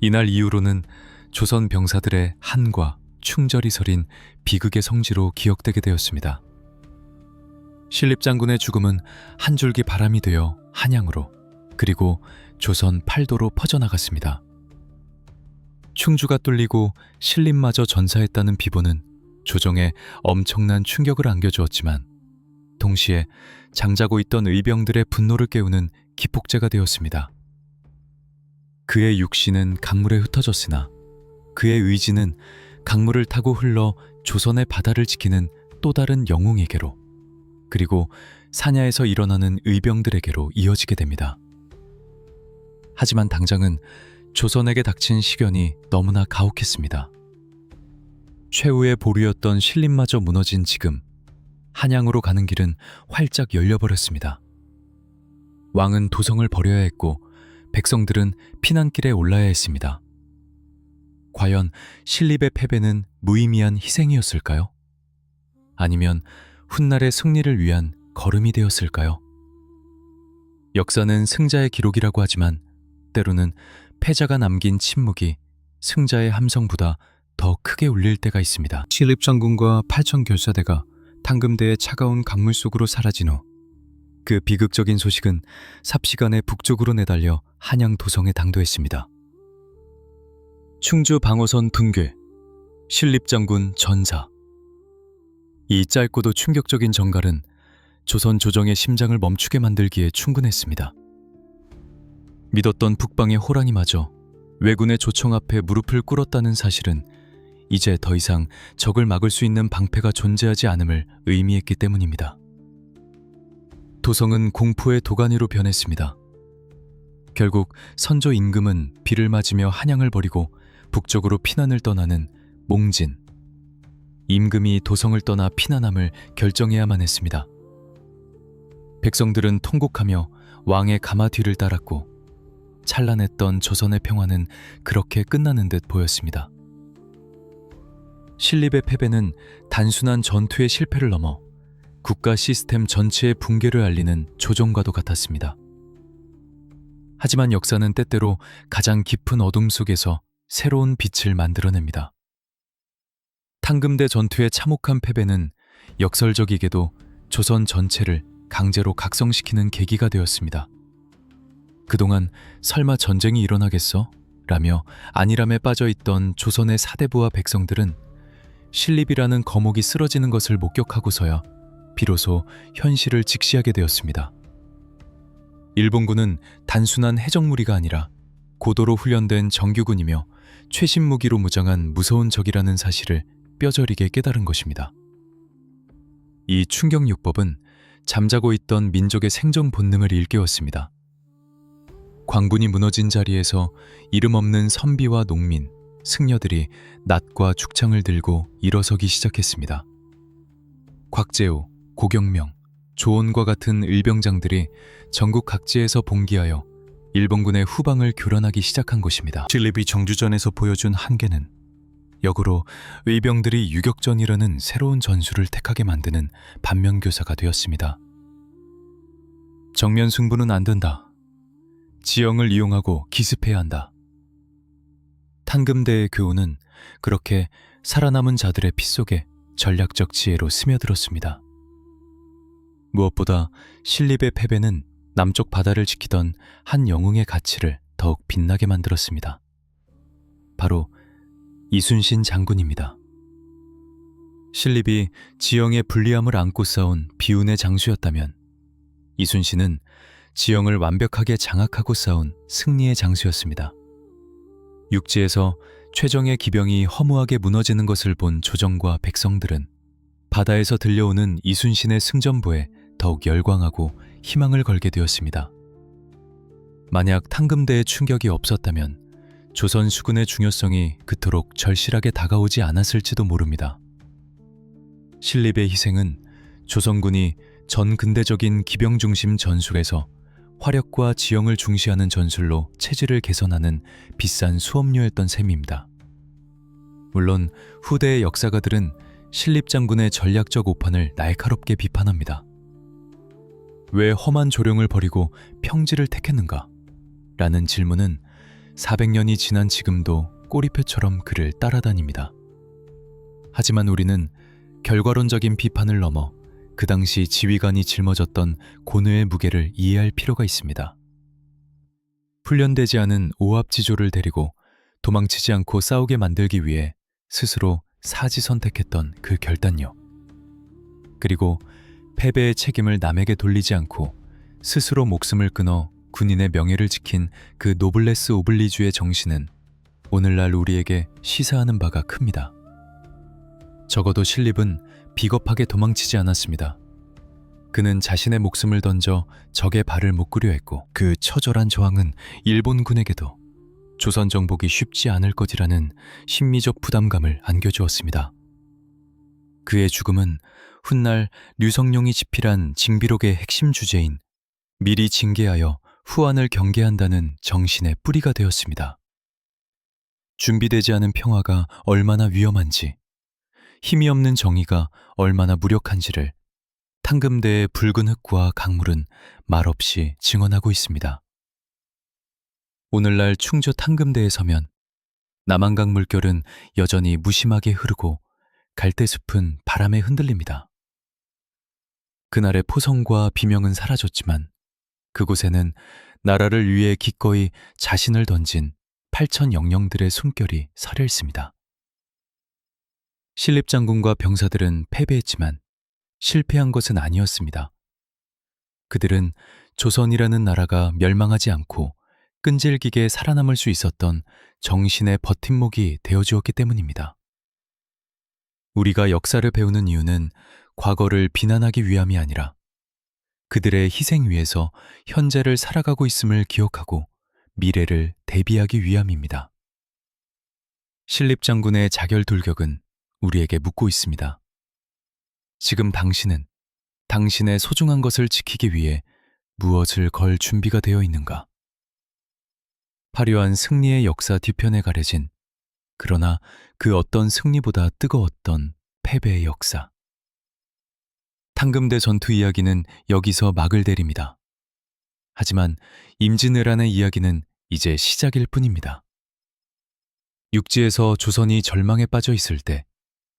S1: 이날 이후로는 조선 병사들의 한과 충절이 서린 비극의 성지로 기억되게 되었습니다. 신립 장군의 죽음은 한 줄기 바람이 되어 한양으로 그리고 조선 팔도로 퍼져나갔습니다. 충주가 뚫리고 신립마저 전사했다는 비보는 조정에 엄청난 충격을 안겨주었지만 동시에 잠자고 있던 의병들의 분노를 깨우는 기폭제가 되었습니다. 그의 육신은 강물에 흩어졌으나 그의 의지는 강물을 타고 흘러 조선의 바다를 지키는 또 다른 영웅에게로 그리고 사냐에서 일어나는 의병들에게로 이어지게 됩니다. 하지만 당장은 조선에게 닥친 시련이 너무나 가혹했습니다. 최후의 보루였던 신림마저 무너진 지금 한양으로 가는 길은 활짝 열려버렸습니다. 왕은 도성을 버려야 했고 백성들은 피난길에 올라야 했습니다. 과연 신립의 패배는 무의미한 희생이었을까요? 아니면 훗날의 승리를 위한 걸음이 되었을까요? 역사는 승자의 기록이라고 하지만 때로는 패자가 남긴 침묵이 승자의 함성보다 더 크게 울릴 때가 있습니다. 신립장군과 8,000결사대가 탕금대의 차가운 강물 속으로 사라진 후 그 비극적인 소식은 삽시간에 북쪽으로 내달려 한양 도성에 당도했습니다. 충주 방어선 붕괴, 신립장군 전사. 이 짧고도 충격적인 전갈은 조선 조정의 심장을 멈추게 만들기에 충분했습니다. 믿었던 북방의 호랑이마저 왜군의 조청 앞에 무릎을 꿇었다는 사실은 이제 더 이상 적을 막을 수 있는 방패가 존재하지 않음을 의미했기 때문입니다. 도성은 공포의 도가니로 변했습니다. 결국 선조 임금은 비를 맞으며 한양을 버리고 북쪽으로 피난을 떠나는 몽진, 임금이 도성을 떠나 피난함을 결정해야만 했습니다. 백성들은 통곡하며 왕의 가마 뒤를 따랐고 찬란했던 조선의 평화는 그렇게 끝나는 듯 보였습니다. 신립의 패배는 단순한 전투의 실패를 넘어 국가 시스템 전체의 붕괴를 알리는 조정과도 같았습니다. 하지만 역사는 때때로 가장 깊은 어둠 속에서 새로운 빛을 만들어냅니다. 탕금대 전투의 참혹한 패배는 역설적이게도 조선 전체를 강제로 각성시키는 계기가 되었습니다. 그동안 설마 전쟁이 일어나겠어? 라며 안일함에 빠져있던 조선의 사대부와 백성들은 신립이라는 거목이 쓰러지는 것을 목격하고서야 비로소 현실을 직시하게 되었습니다. 일본군은 단순한 해적무리가 아니라 고도로 훈련된 정규군이며 최신 무기로 무장한 무서운 적이라는 사실을 뼈저리게 깨달은 것입니다. 이 충격요법은 잠자고 있던 민족의 생존 본능을 일깨웠습니다. 광분이 무너진 자리에서 이름 없는 선비와 농민, 승려들이 낫과 죽창을 들고 일어서기 시작했습니다. 곽재우, 고경명, 조원과 같은 의병장들이 전국 각지에서 봉기하여 일본군의 후방을 교란하기 시작한 것입니다. 신립이 정주전에서 보여준 한계는 역으로 의병들이 유격전이라는 새로운 전술을 택하게 만드는 반면교사가 되었습니다. 정면 승부는 안 된다. 지형을 이용하고 기습해야 한다. 탕금대의 교훈은 그렇게 살아남은 자들의 피 속에 전략적 지혜로 스며들었습니다. 무엇보다 신립의 패배는 남쪽 바다를 지키던 한 영웅의 가치를 더욱 빛나게 만들었습니다. 바로 이순신 장군입니다. 신립이 지형의 불리함을 안고 싸운 비운의 장수였다면 이순신은 지형을 완벽하게 장악하고 싸운 승리의 장수였습니다. 육지에서 최정의 기병이 허무하게 무너지는 것을 본 조정과 백성들은 바다에서 들려오는 이순신의 승전보에 더욱 열광하고 희망을 걸게 되었습니다. 만약 탕금대의 충격이 없었다면 조선 수군의 중요성이 그토록 절실하게 다가오지 않았을지도 모릅니다. 신립의 희생은 조선군이 전근대적인 기병 중심 전술에서 화력과 지형을 중시하는 전술로 체질을 개선하는 비싼 수업료였던 셈입니다. 물론 후대의 역사가들은 신립 장군의 전략적 오판을 날카롭게 비판합니다. 왜 험한 조령을 버리고 평지를 택했는가? 라는 질문은 400년이 지난 지금도 꼬리표처럼 그를 따라다닙니다. 하지만 우리는 결과론적인 비판을 넘어 그 당시 지휘관이 짊어졌던 고뇌의 무게를 이해할 필요가 있습니다. 훈련되지 않은 오합지졸을 데리고 도망치지 않고 싸우게 만들기 위해 스스로 사지 선택했던 그 결단력. 그리고 패배의 책임을 남에게 돌리지 않고 스스로 목숨을 끊어 군인의 명예를 지킨 그 노블레스 오블리주의 정신은 오늘날 우리에게 시사하는 바가 큽니다. 적어도 신립은 비겁하게 도망치지 않았습니다. 그는 자신의 목숨을 던져 적의 발을 묶으려 했고 그 처절한 저항은 일본군에게도 조선 정복이 쉽지 않을 것이라는 심리적 부담감을 안겨주었습니다. 그의 죽음은 훗날 류성룡이 집필한 징비록의 핵심 주제인 미리 징계하여 후한을 경계한다는 정신의 뿌리가 되었습니다. 준비되지 않은 평화가 얼마나 위험한지, 힘이 없는 정의가 얼마나 무력한지를 탕금대의 붉은 흙과 강물은 말없이 증언하고 있습니다. 오늘날 충주 탕금대에 서면 남한강 물결은 여전히 무심하게 흐르고 갈대숲은 바람에 흔들립니다. 그날의 포성과 비명은 사라졌지만 그곳에는 나라를 위해 기꺼이 자신을 던진 8천 영령들의 숨결이 서려 있습니다. 신립 장군과 병사들은 패배했지만 실패한 것은 아니었습니다. 그들은 조선이라는 나라가 멸망하지 않고 끈질기게 살아남을 수 있었던 정신의 버팀목이 되어주었기 때문입니다. 우리가 역사를 배우는 이유는 과거를 비난하기 위함이 아니라 그들의 희생 위에서 현재를 살아가고 있음을 기억하고 미래를 대비하기 위함입니다. 신립 장군의 자결돌격은 우리에게 묻고 있습니다. 지금 당신은 당신의 소중한 것을 지키기 위해 무엇을 걸 준비가 되어 있는가? 화려한 승리의 역사 뒤편에 가려진 그러나 그 어떤 승리보다 뜨거웠던 패배의 역사. 탕금대 전투 이야기는 여기서 막을 내립니다. 하지만 임진왜란의 이야기는 이제 시작일 뿐입니다. 육지에서 조선이 절망에 빠져 있을 때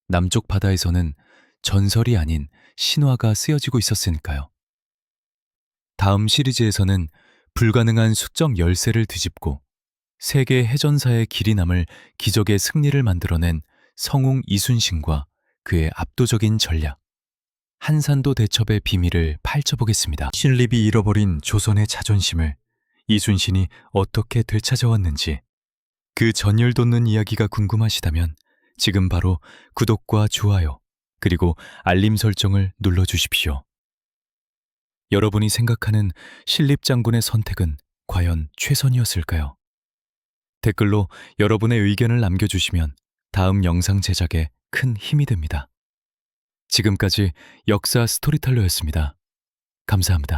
S1: 남쪽 바다에서는 전설이 아닌 신화가 쓰여지고 있었으니까요. 다음 시리즈에서는 불가능한 숙적 열쇠를 뒤집고 세계 해전사의 길이 남을 기적의 승리를 만들어낸 성웅 이순신과 그의 압도적인 전략, 한산도 대첩의 비밀을 파헤쳐보겠습니다. 신립이 잃어버린 조선의 자존심을 이순신이 어떻게 되찾아왔는지 그 전율 돋는 이야기가 궁금하시다면 지금 바로 구독과 좋아요 그리고 알림 설정을 눌러주십시오. 여러분이 생각하는 신립 장군의 선택은 과연 최선이었을까요? 댓글로 여러분의 의견을 남겨주시면 다음 영상 제작에 큰 힘이 됩니다. 지금까지 역사 스토리텔러였습니다. 감사합니다.